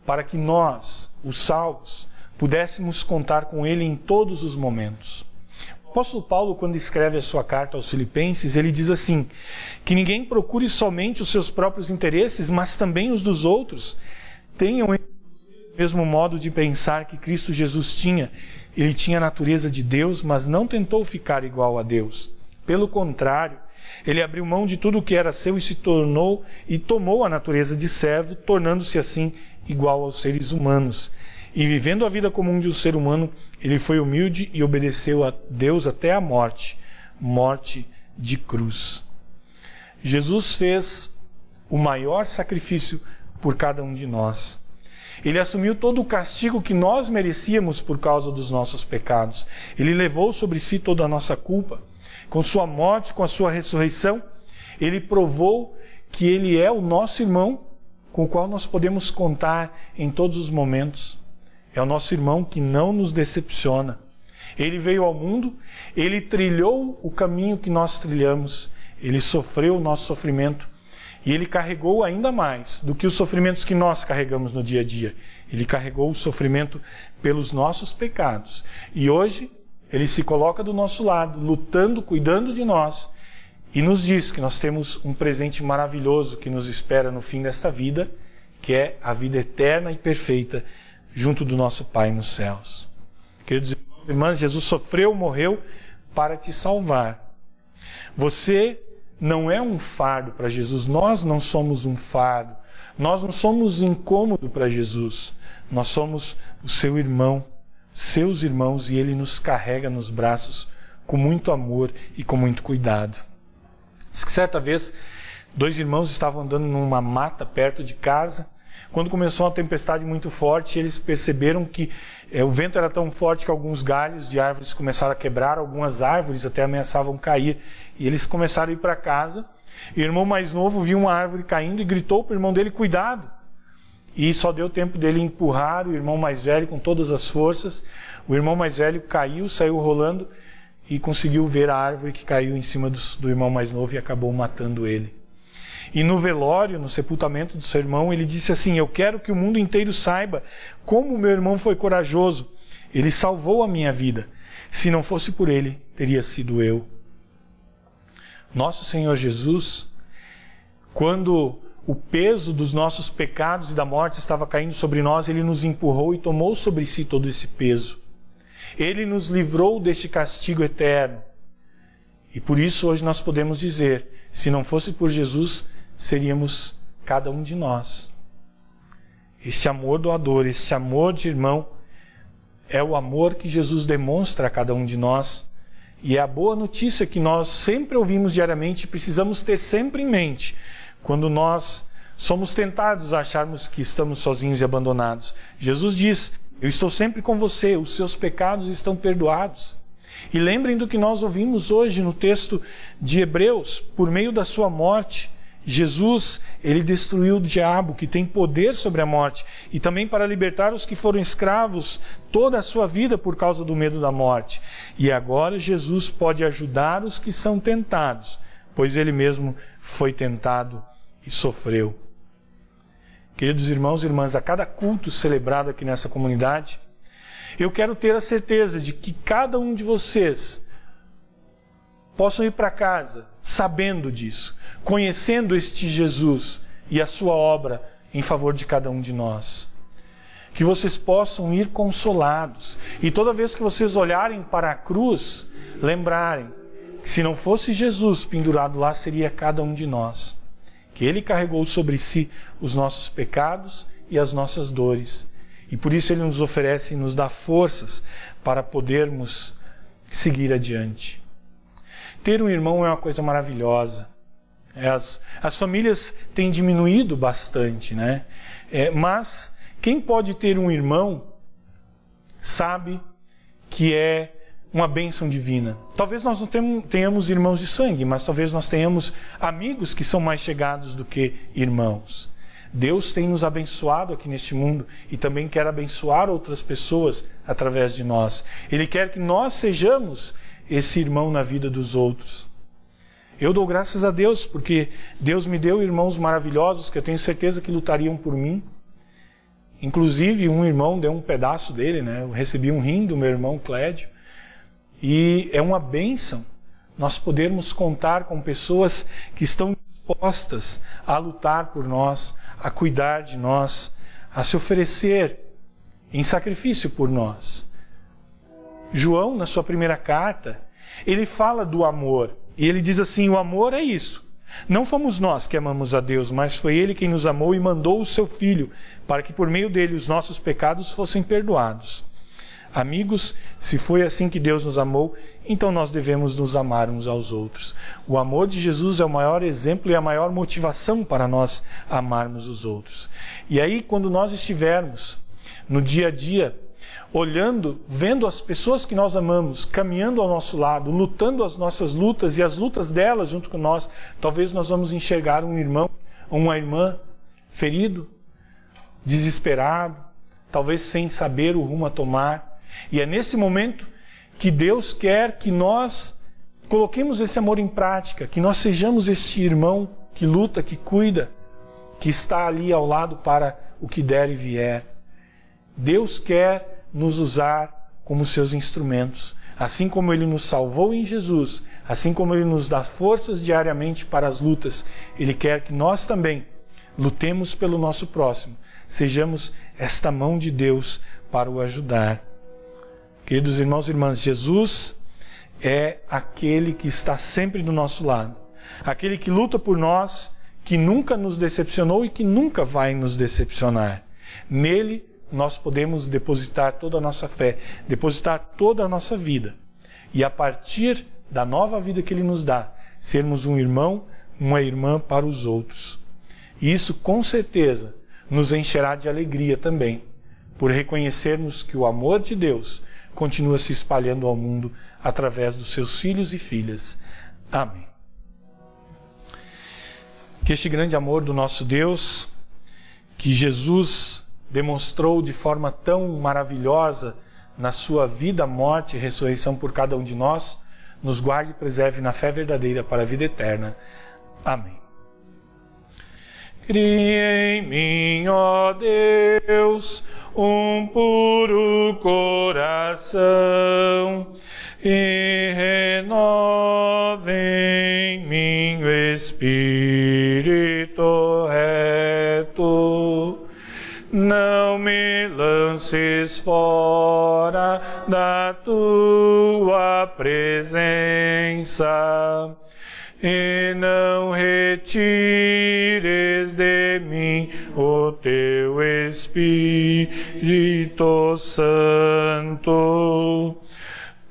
para que nós, os salvos, pudéssemos contar com ele em todos os momentos. O apóstolo Paulo, quando escreve a sua carta aos Filipenses, ele diz assim, que ninguém procure somente os seus próprios interesses, mas também os dos outros. Tenham o mesmo modo de pensar que Cristo Jesus tinha. Ele tinha a natureza de Deus, mas não tentou ficar igual a Deus. Pelo contrário, ele abriu mão de tudo o que era seu e tomou a natureza de servo, tornando-se assim igual aos seres humanos. E vivendo a vida comum de um ser humano, ele foi humilde e obedeceu a Deus até a morte, morte de cruz. Jesus fez o maior sacrifício por cada um de nós. Ele assumiu todo o castigo que nós merecíamos por causa dos nossos pecados. Ele levou sobre si toda a nossa culpa. Com sua morte, com a sua ressurreição, ele provou que ele é o nosso irmão, com o qual nós podemos contar em todos os momentos. É o nosso irmão que não nos decepciona. Ele veio ao mundo, ele trilhou o caminho que nós trilhamos, ele sofreu o nosso sofrimento e ele carregou ainda mais do que os sofrimentos que nós carregamos no dia a dia. Ele carregou o sofrimento pelos nossos pecados. E hoje ele se coloca do nosso lado, lutando, cuidando de nós e nos diz que nós temos um presente maravilhoso que nos espera no fim desta vida, que é a vida eterna e perfeita junto do nosso Pai nos céus. Queridos irmãos e irmãs, Jesus sofreu, morreu para te salvar. Você não é um fardo para Jesus, nós não somos um fardo, nós não somos incômodo para Jesus, nós somos o seu irmão, seus irmãos, e ele nos carrega nos braços com muito amor e com muito cuidado. Diz que certa vez, 2 irmãos estavam andando numa mata perto de casa. Quando começou uma tempestade muito forte, eles perceberam que o vento era tão forte que alguns galhos de árvores começaram a quebrar, algumas árvores até ameaçavam cair. E eles começaram a ir para casa. E o irmão mais novo viu uma árvore caindo e gritou para o irmão dele: cuidado! E só deu tempo dele empurrar o irmão mais velho com todas as forças. O irmão mais velho caiu, saiu rolando e conseguiu ver a árvore que caiu em cima do irmão mais novo e acabou matando ele. E no velório, no sepultamento do seu irmão, ele disse assim: eu quero que o mundo inteiro saiba como o meu irmão foi corajoso. Ele salvou a minha vida. Se não fosse por ele, teria sido eu. Nosso Senhor Jesus, quando o peso dos nossos pecados e da morte estava caindo sobre nós, ele nos empurrou e tomou sobre si todo esse peso. Ele nos livrou deste castigo eterno. E por isso hoje nós podemos dizer: se não fosse por Jesus, seríamos cada um de nós. Esse amor doador, esse amor de irmão, é o amor que Jesus demonstra a cada um de nós. E é a boa notícia que nós sempre ouvimos diariamente e precisamos ter sempre em mente quando nós somos tentados a acharmos que estamos sozinhos e abandonados. Jesus diz: Eu estou sempre com você, os seus pecados estão perdoados. E lembrem do que nós ouvimos hoje no texto de Hebreus, por meio da sua morte, Jesus, ele destruiu o diabo, que tem poder sobre a morte, e também para libertar os que foram escravos toda a sua vida por causa do medo da morte. E agora Jesus pode ajudar os que são tentados, pois ele mesmo foi tentado e sofreu. Queridos irmãos e irmãs, a cada culto celebrado aqui nessa comunidade, eu quero ter a certeza de que cada um de vocês possam ir para casa sabendo disso, conhecendo este Jesus e a sua obra em favor de cada um de nós. Que vocês possam ir consolados e toda vez que vocês olharem para a cruz, lembrarem que se não fosse Jesus pendurado lá, seria cada um de nós. Que Ele carregou sobre si os nossos pecados e as nossas dores. E por isso Ele nos oferece e nos dá forças para podermos seguir adiante. Ter um irmão é uma coisa maravilhosa. As famílias têm diminuído bastante, né? Mas quem pode ter um irmão sabe que é uma bênção divina. Talvez nós não tenhamos irmãos de sangue, mas talvez nós tenhamos amigos que são mais chegados do que irmãos. Deus tem nos abençoado aqui neste mundo e também quer abençoar outras pessoas através de nós. Ele quer que nós sejamos esse irmão na vida dos outros. Eu dou graças a Deus porque Deus me deu irmãos maravilhosos que eu tenho certeza que lutariam por mim. Inclusive um irmão deu um pedaço dele, né? Eu recebi um rim do meu irmão Clédio. E é uma bênção nós podermos contar com pessoas que estão dispostas a lutar por nós, a cuidar de nós, a se oferecer em sacrifício por nós. João, na sua primeira carta, ele fala do amor. E ele diz assim, o amor é isso. Não fomos nós que amamos a Deus, mas foi Ele quem nos amou e mandou o seu Filho, para que por meio dele os nossos pecados fossem perdoados. Amigos, se foi assim que Deus nos amou, então nós devemos nos amar uns aos outros. O amor de Jesus é o maior exemplo e a maior motivação para nós amarmos os outros. E aí, quando nós estivermos no dia a dia, olhando, vendo as pessoas que nós amamos, caminhando ao nosso lado, lutando as nossas lutas e as lutas delas junto com nós, talvez nós vamos enxergar um irmão ou uma irmã ferido, desesperado, talvez sem saber o rumo a tomar. E é nesse momento que Deus quer que nós coloquemos esse amor em prática, que nós sejamos este irmão que luta, que cuida, que está ali ao lado para o que der e vier. Deus quer nos usar como seus instrumentos, assim como Ele nos salvou em Jesus, assim como Ele nos dá forças diariamente para as lutas, Ele quer que nós também lutemos pelo nosso próximo, sejamos esta mão de Deus para o ajudar. Queridos irmãos e irmãs, Jesus é aquele que está sempre do nosso lado, aquele que luta por nós, que nunca nos decepcionou e que nunca vai nos decepcionar. Nele nós podemos depositar toda a nossa fé, depositar toda a nossa vida. E a partir da nova vida que Ele nos dá, sermos um irmão, uma irmã para os outros. E isso com certeza nos encherá de alegria também, por reconhecermos que o amor de Deus continua se espalhando ao mundo através dos seus filhos e filhas. Amém. Que este grande amor do nosso Deus, que Jesus demonstrou de forma tão maravilhosa na sua vida, morte e ressurreição por cada um de nós, nos guarde e preserve na fé verdadeira para a vida eterna. Amém. Cria em mim, ó Deus, um puro coração e renova em mim o espírito reto. Não me lances fora da tua presença e não retires de mim o teu Espírito Santo.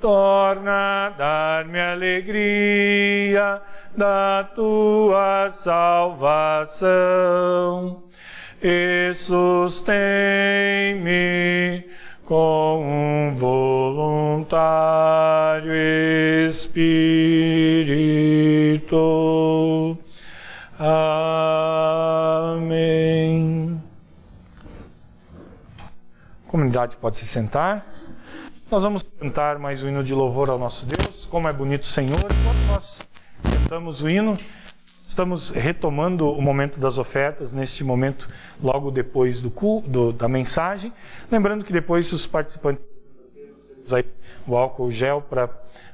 Torna a dar-me alegria da tua salvação e sustém-me com um voluntário Espírito. Amém. A comunidade pode se sentar. Nós vamos cantar mais um hino de louvor ao nosso Deus. Como é bonito o Senhor. Enquanto nós cantamos o hino, estamos retomando o momento das ofertas, neste momento, logo depois da mensagem. Lembrando que depois os participantes usam o álcool gel para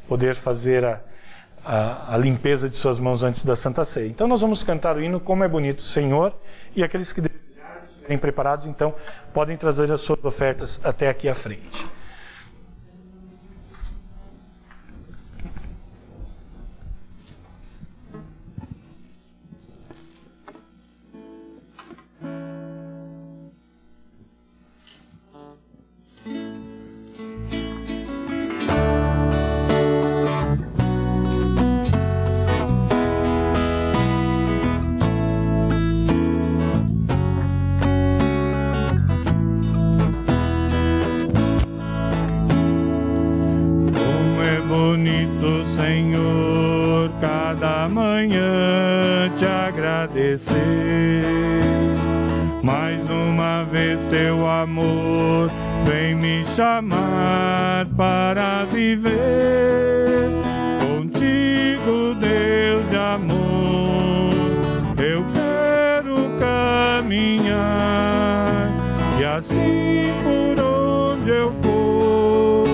poder fazer a limpeza de suas mãos antes da Santa Ceia. Então nós vamos cantar o hino Como é bonito o Senhor, e aqueles que desejarem, estiverem preparados, então, podem trazer as suas ofertas até aqui à frente. Senhor, cada manhã te agradecer. Mais uma vez teu amor vem me chamar para viver. Contigo, Deus de amor, eu quero caminhar. E assim por onde eu for,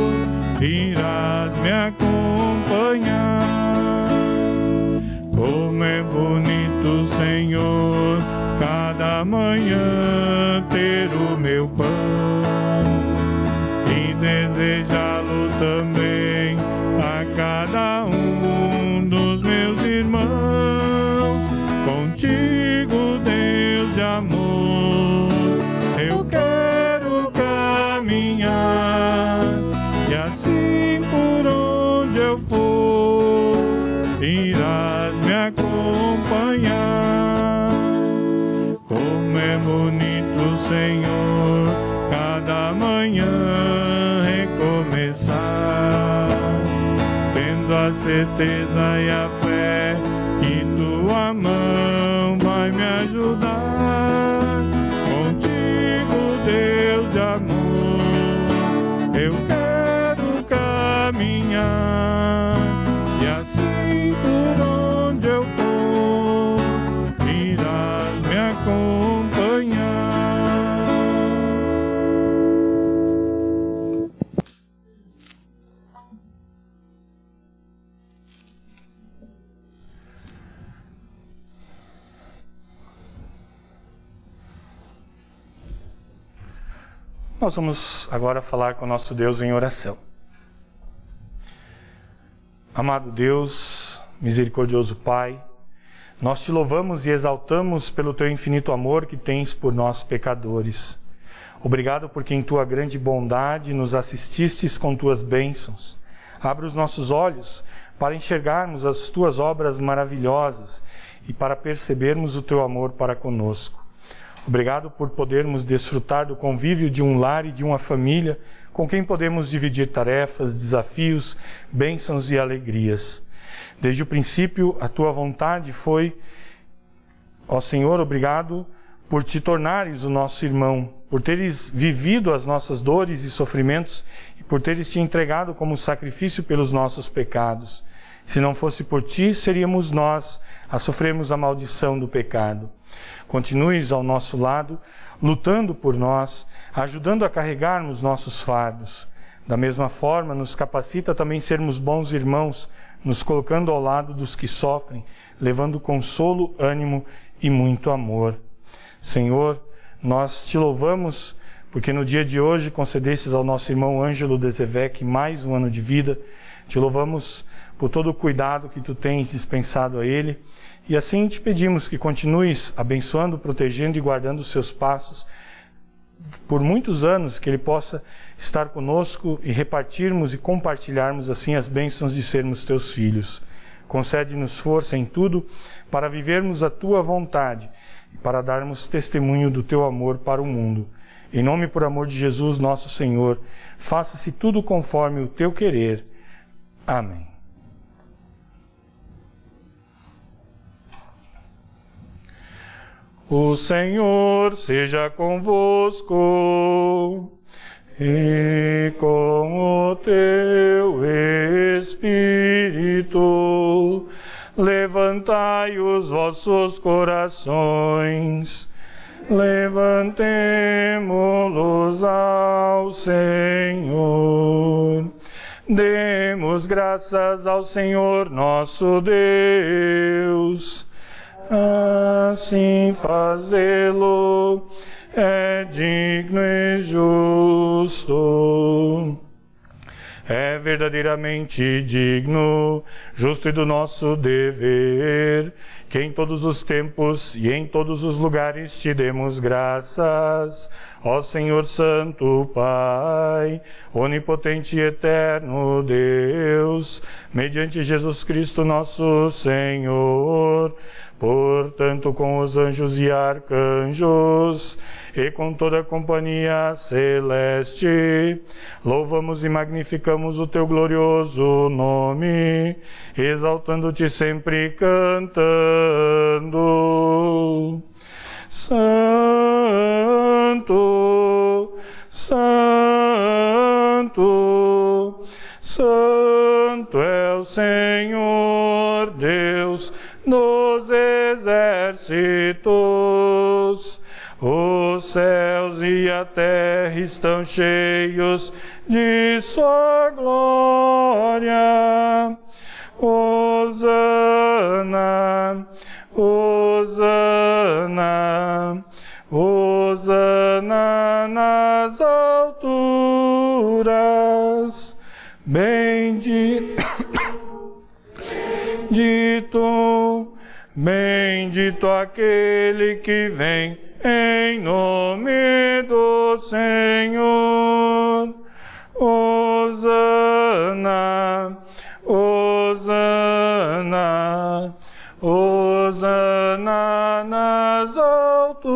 irás me acompanhar. Como é bonito, Senhor, cada manhã ter o meu pão e desejá-lo também a cada um dos meus irmãos. Contigo, Deus de amor, eu quero caminhar. E assim por onde eu for, irás me acompanhar. Como é bonito, Senhor, cada manhã recomeçar, tendo a certeza e a fé que tua mão vai me ajudar. Contigo, Deus de amor, eu quero caminhar. E assim por onde eu for, irás me acompanhar. Nós vamos agora falar com o nosso Deus em oração. Amado Deus, misericordioso Pai, nós te louvamos e exaltamos pelo teu infinito amor que tens por nós pecadores. Obrigado porque em tua grande bondade nos assististes com tuas bênçãos. Abre os nossos olhos para enxergarmos as tuas obras maravilhosas e para percebermos o teu amor para conosco. Obrigado por podermos desfrutar do convívio de um lar e de uma família com quem podemos dividir tarefas, desafios, bênçãos e alegrias. Desde o princípio, a tua vontade foi, ó Senhor, obrigado por te tornares o nosso irmão, por teres vivido as nossas dores e sofrimentos e por teres te entregado como sacrifício pelos nossos pecados. Se não fosse por ti, seríamos nós a sofrermos a maldição do pecado. Continues ao nosso lado, lutando por nós, ajudando a carregarmos nossos fardos. Da mesma forma, nos capacita também sermos bons irmãos, nos colocando ao lado dos que sofrem, levando consolo, ânimo e muito amor. Senhor, nós te louvamos porque no dia de hoje concedestes ao nosso irmão Ângelo Dezevec mais um ano de vida. Te louvamos por todo o cuidado que tu tens dispensado a ele. E assim te pedimos que continues abençoando, protegendo e guardando os seus passos por muitos anos, que ele possa estar conosco e repartirmos e compartilharmos assim as bênçãos de sermos teus filhos. Concede-nos força em tudo para vivermos a tua vontade e para darmos testemunho do teu amor para o mundo. Em nome e por amor de Jesus, nosso Senhor, faça-se tudo conforme o teu querer. Amém. O Senhor seja convosco e com o teu Espírito. Levantai os vossos corações, levantemo-los ao Senhor. Demos graças ao Senhor nosso Deus. Assim fazê-lo é digno e justo. É verdadeiramente digno, justo e do nosso dever, que em todos os tempos e em todos os lugares te demos graças, ó Senhor Santo Pai, onipotente e eterno Deus, mediante Jesus Cristo nosso Senhor. Portanto, com os anjos e arcanjos, e com toda a companhia celeste, louvamos e magnificamos o teu glorioso nome, exaltando-te sempre cantando: Santo, Santo, Santo é o Senhor Deus dos exércitos. Os céus e a terra estão cheios de sua glória. Hosana, Hosana, Hosana nas alturas. Bendito aquele que vem em nome do Senhor. Hosana, Hosana, Hosana nas alturas.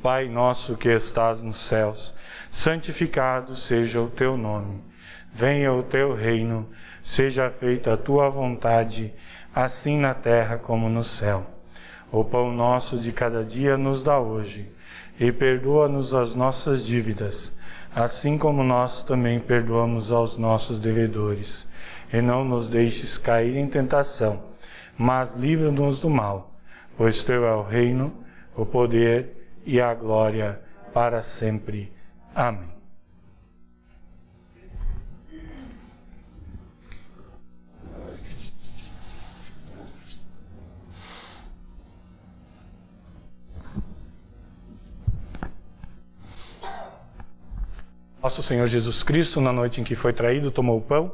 Pai nosso que estás nos céus, santificado seja o teu nome. Venha o teu reino, seja feita a tua vontade, assim na terra como no céu. O pão nosso de cada dia nos dá hoje, e perdoa-nos as nossas dívidas, assim como nós também perdoamos aos nossos devedores. E não nos deixes cair em tentação, mas livra-nos do mal, pois teu é o reino, o poder e a glória para sempre. Amém. Nosso Senhor Jesus Cristo, na noite em que foi traído, tomou o pão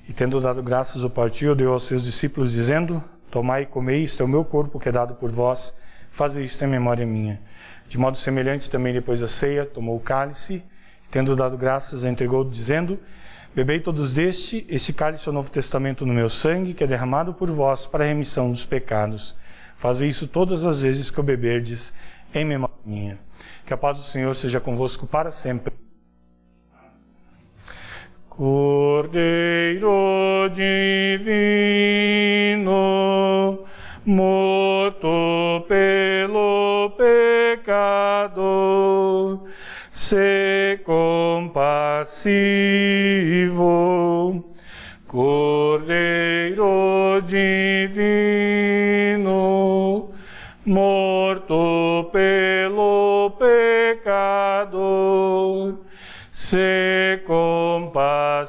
e, tendo dado graças, o partiu, deu aos seus discípulos, dizendo: Tomai e comei, isto é o meu corpo que é dado por vós, fazei isto em memória minha. De modo semelhante, também depois da ceia, tomou o cálice, e, tendo dado graças, o entregou, dizendo: Bebei todos deste, esse cálice é o Novo Testamento no meu sangue, que é derramado por vós para a remissão dos pecados. Fazei isso todas as vezes que o beberdes, em memória minha. Que a paz do Senhor seja convosco para sempre. Cordeiro divino, morto pelo pecado, se compassivo. Cordeiro divino, morto pelo pecado, se compassivo.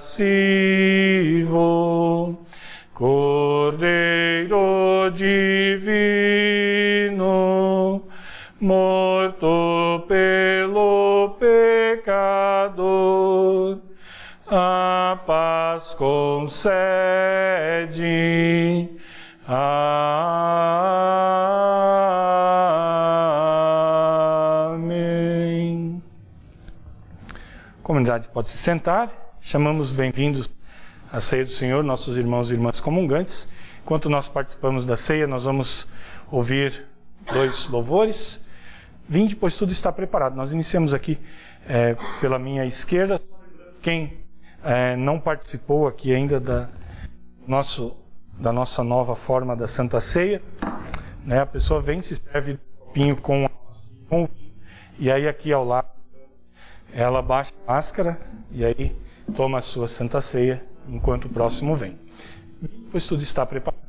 Cordeiro divino, morto pelo pecado, a paz concede. Amém. A comunidade pode se sentar. Chamamos bem-vindos à ceia do Senhor, nossos irmãos e irmãs comungantes. Enquanto nós participamos da ceia, nós vamos ouvir 2 louvores. Vinde, pois tudo está preparado. Nós iniciamos aqui pela minha esquerda. Quem não participou aqui ainda da nossa nova forma da Santa Ceia, né? A pessoa vem, se serve um copinho com e aí aqui ao lado ela baixa a máscara e aí toma a sua Santa Ceia enquanto o próximo vem. Pois tudo está preparado.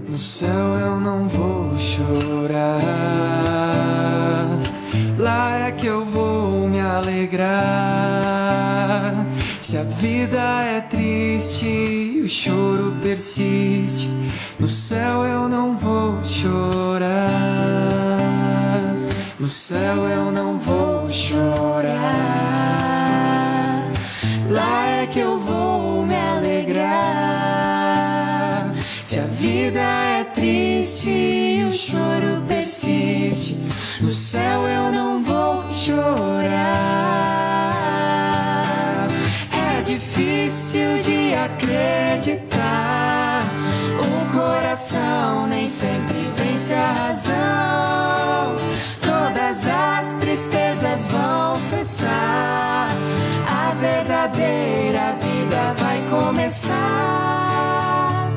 No céu eu não vou chorar, lá é que eu vou me alegrar. Se a vida é triste e o choro persiste, no céu eu não vou chorar. No céu eu não vou chorar, lá é que eu vou me alegrar. Se a vida é triste e o choro persiste, no céu eu não vou chorar. É difícil de acreditar, o coração nem sempre vence a razão. Todas as tristezas vão cessar, a verdadeira vida vai começar.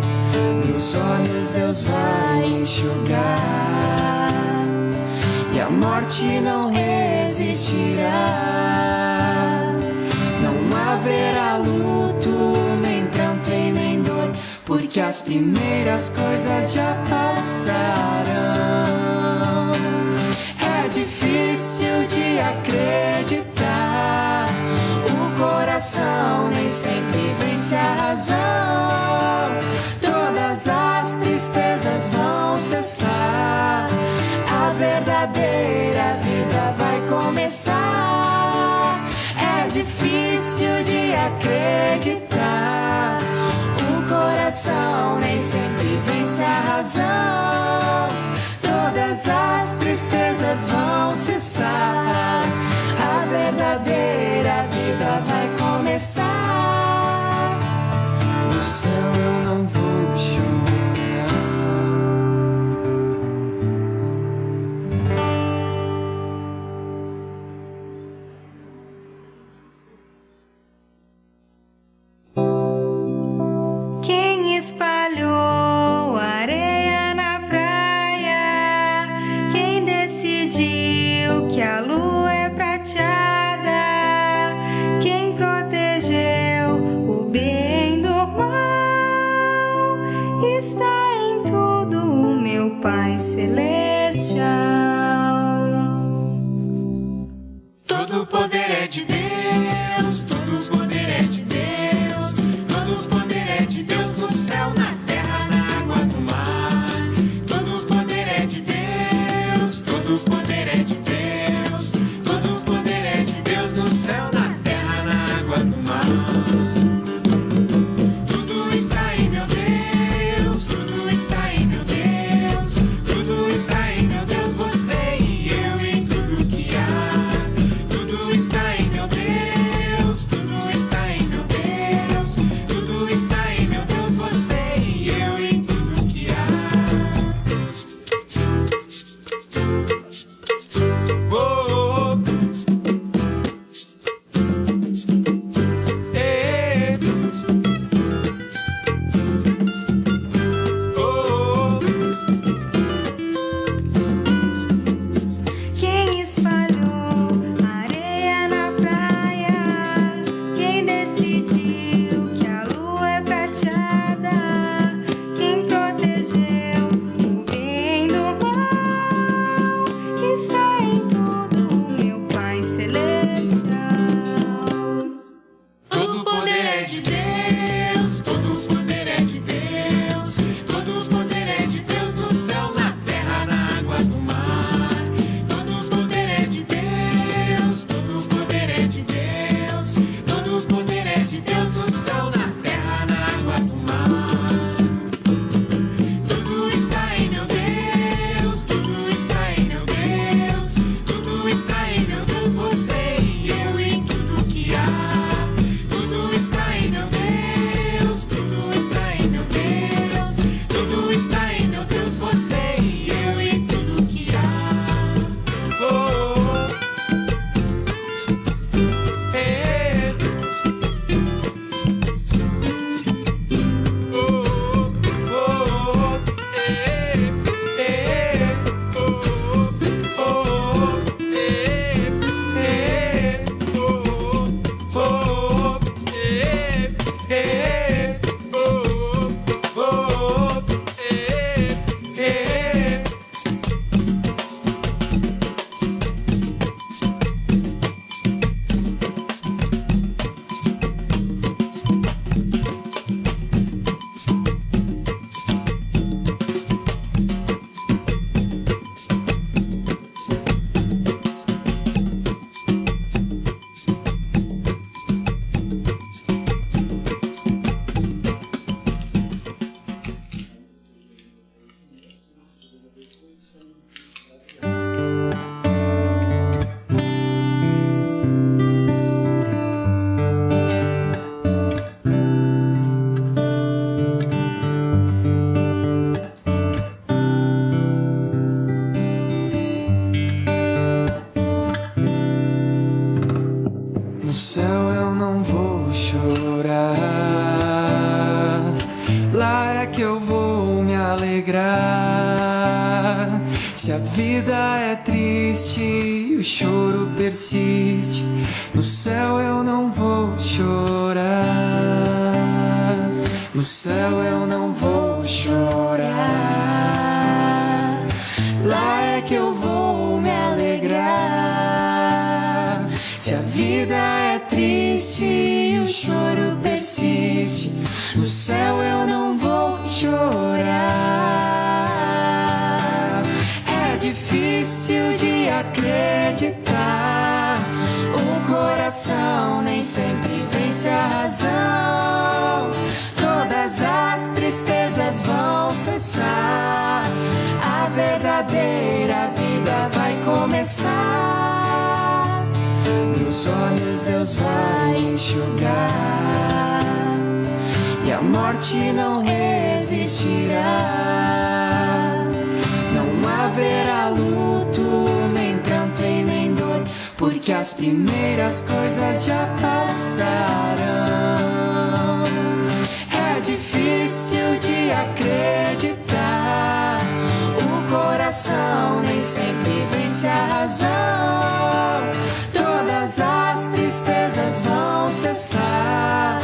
Meus olhos Deus vai enxugar, e a morte não existirá. Não haverá luto, nem pranto e nem dor, porque as primeiras coisas já passaram. É difícil de acreditar, o coração nem sempre vence a razão. Todas as tristezas vão cessar, a verdadeira vida vai começar. É difícil de acreditar, o coração nem sempre vence a razão. Todas as tristezas vão cessar, a verdadeira vida vai começar. No céu eu não vou chorar. Quem espalhou areia na praia? Quem decidiu que a lua é prateada? Quem protegeu o bem do mal? Está em tudo o meu Pai Celestial. Todo o poder é de Deus, todo o poder é de Deus, todo o poder é de Deus no céu, na terra, na água, no mar. Todo o poder é de Deus, todo o poder é de Deus, todo o poder é de Deus no céu, na terra, na água, no mar. Tudo está em meu Deus, tudo está em meu Deus, tudo está em meu Deus. alegrar. Se a vida é triste e o choro persiste, no céu eu não vou chorar. No céu eu não vou chorar. Lá é que eu vou me alegrar. Se a vida é triste e o choro persiste, no céu eu não vou chorar. É difícil de acreditar, o coração nem sempre vence a razão. Todas as tristezas vão cessar, a verdadeira vida vai começar. Meus olhos Deus vai enxugar, e a morte não existirá. Não haverá luto, nem pranto e nem dor, porque as primeiras coisas já passarão. É difícil de acreditar, o coração nem sempre vence a razão. Todas as tristezas vão cessar,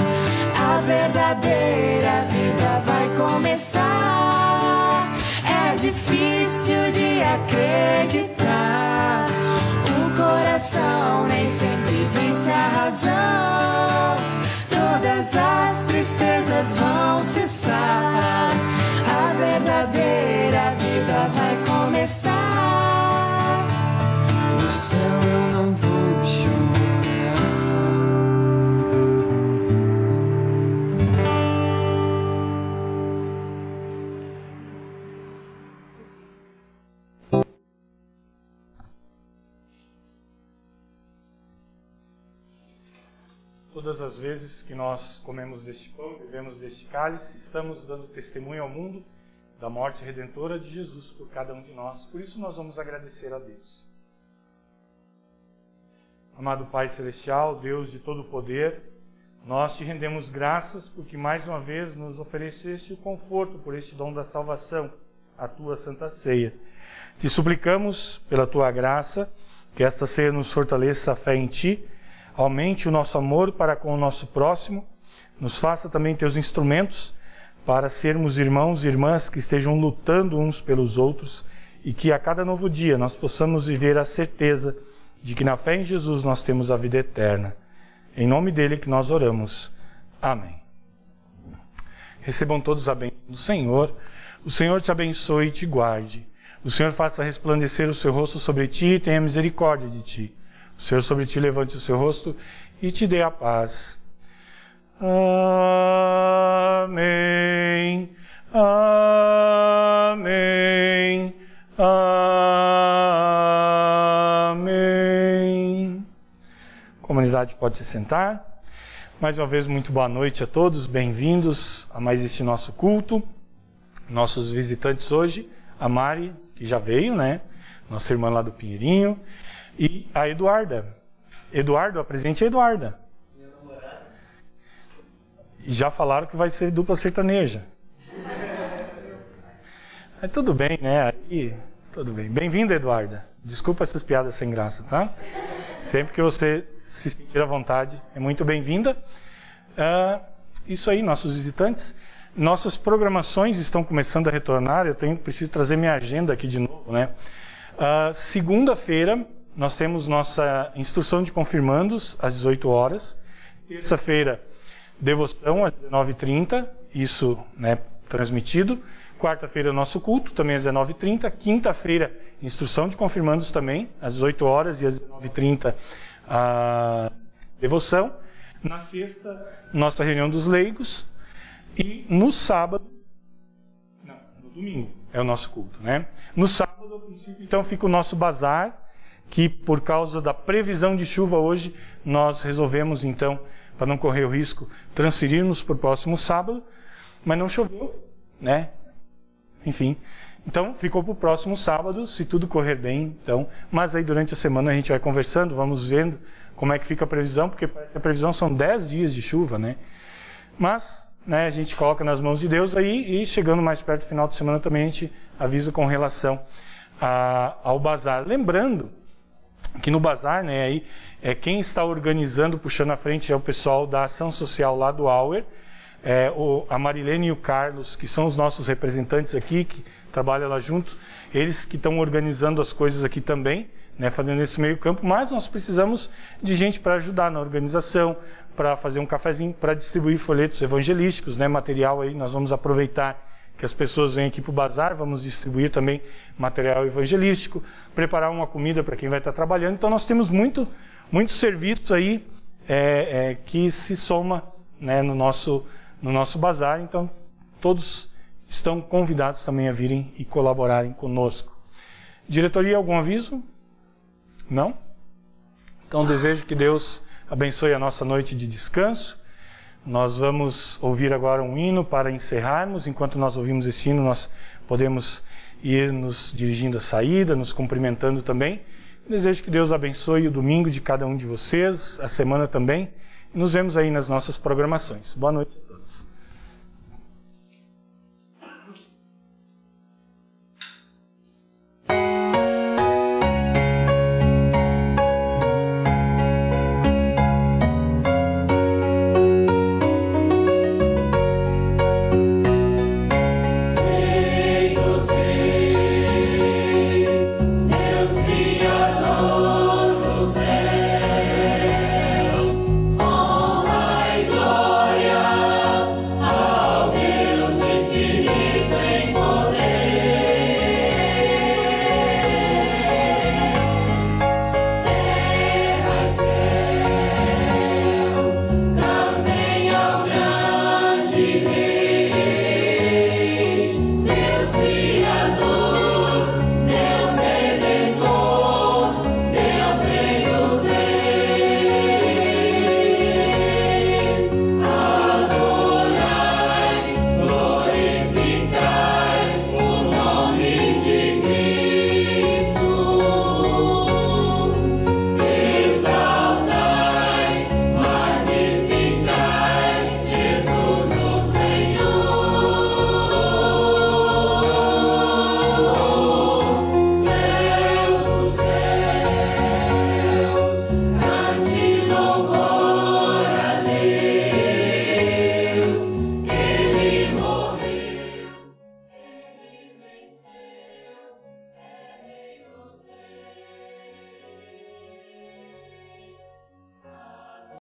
a verdadeira vida vai começar. É difícil de acreditar, o coração nem sempre vence a razão. Todas as tristezas vão cessar, a verdadeira vida vai começar. No céu eu não vou chorar. Todas as vezes que nós comemos deste pão, bebemos deste cálice, estamos dando testemunho ao mundo da morte redentora de Jesus por cada um de nós. Por isso nós vamos agradecer a Deus. Amado Pai Celestial, Deus de todo poder, nós te rendemos graças porque mais uma vez nos ofereceste o conforto por este dom da salvação, a tua Santa Ceia. Te suplicamos, pela tua graça, que esta ceia nos fortaleça a fé em ti, aumente o nosso amor para com o nosso próximo, nos faça também teus instrumentos para sermos irmãos e irmãs que estejam lutando uns pelos outros e que a cada novo dia nós possamos viver a certeza de que na fé em Jesus nós temos a vida eterna. Em nome dele que nós oramos. Amém. Recebam todos a bênção do Senhor. O Senhor te abençoe e te guarde. O Senhor faça resplandecer o seu rosto sobre ti e tenha misericórdia de ti. O Senhor sobre ti levante o seu rosto e te dê a paz. Amém. Amém. Amém. A comunidade pode se sentar. Mais uma vez, muito boa noite a todos. Bem-vindos a mais este nosso culto. Nossos visitantes hoje, a Mari, que já veio, né? Nossa irmã lá do Pinheirinho. E a Eduarda. Eduardo, apresente a Eduarda. Minha namorada. E já falaram que vai ser dupla sertaneja. Aí tudo bem, né? Aí, tudo bem. Bem-vinda, Eduarda. Desculpa essas piadas sem graça, tá? Sempre que você se sentir à vontade, é muito bem-vinda. Isso aí, nossos visitantes. Nossas programações estão começando a retornar. Preciso trazer minha agenda aqui de novo, né? Segunda-feira, nós temos nossa instrução de confirmandos às 18 horas. Terça-feira, devoção às 19h30, isso, né, transmitido. Quarta-feira, nosso culto, também às 19h30. Quinta-feira, instrução de confirmandos também, às 18 horas e às 19h30, a devoção. Na sexta, nossa reunião dos leigos. E no sábado, não, no domingo é o nosso culto, né? No sábado, a princípio, então, fica o nosso bazar, que por causa da previsão de chuva hoje, nós resolvemos então, para não correr o risco, transferirmos para o próximo sábado, mas não choveu, né? Enfim, então ficou para o próximo sábado, se tudo correr bem, então. Mas aí durante a semana a gente vai conversando, vamos vendo como é que fica a previsão, porque parece que a previsão são 10 dias de chuva, né? Mas né, a gente coloca nas mãos de Deus aí, e chegando mais perto do final de semana também a gente avisa com relação ao bazar. Lembrando que no bazar, né, aí, quem está organizando, puxando à frente, é o pessoal da ação social lá do Auer, a Marilene e o Carlos, que são os nossos representantes aqui, que trabalham lá junto, eles que estão organizando as coisas aqui também, né, fazendo esse meio campo, mas nós precisamos de gente para ajudar na organização, para fazer um cafezinho, para distribuir folhetos evangelísticos, né, material aí, nós vamos aproveitar que as pessoas vêm aqui para o bazar, vamos distribuir também material evangelístico, preparar uma comida para quem vai estar trabalhando. Então nós temos muitos serviços aí que se soma, né, no nosso bazar, então todos estão convidados também a virem e colaborarem conosco. Diretoria, algum aviso? Não? Então desejo que Deus abençoe a nossa noite de descanso. Nós vamos ouvir agora um hino para encerrarmos. Enquanto nós ouvimos esse hino, nós podemos ir nos dirigindo à saída, nos cumprimentando também. Desejo que Deus abençoe o domingo de cada um de vocês, a semana também. Nos vemos aí nas nossas programações. Boa noite.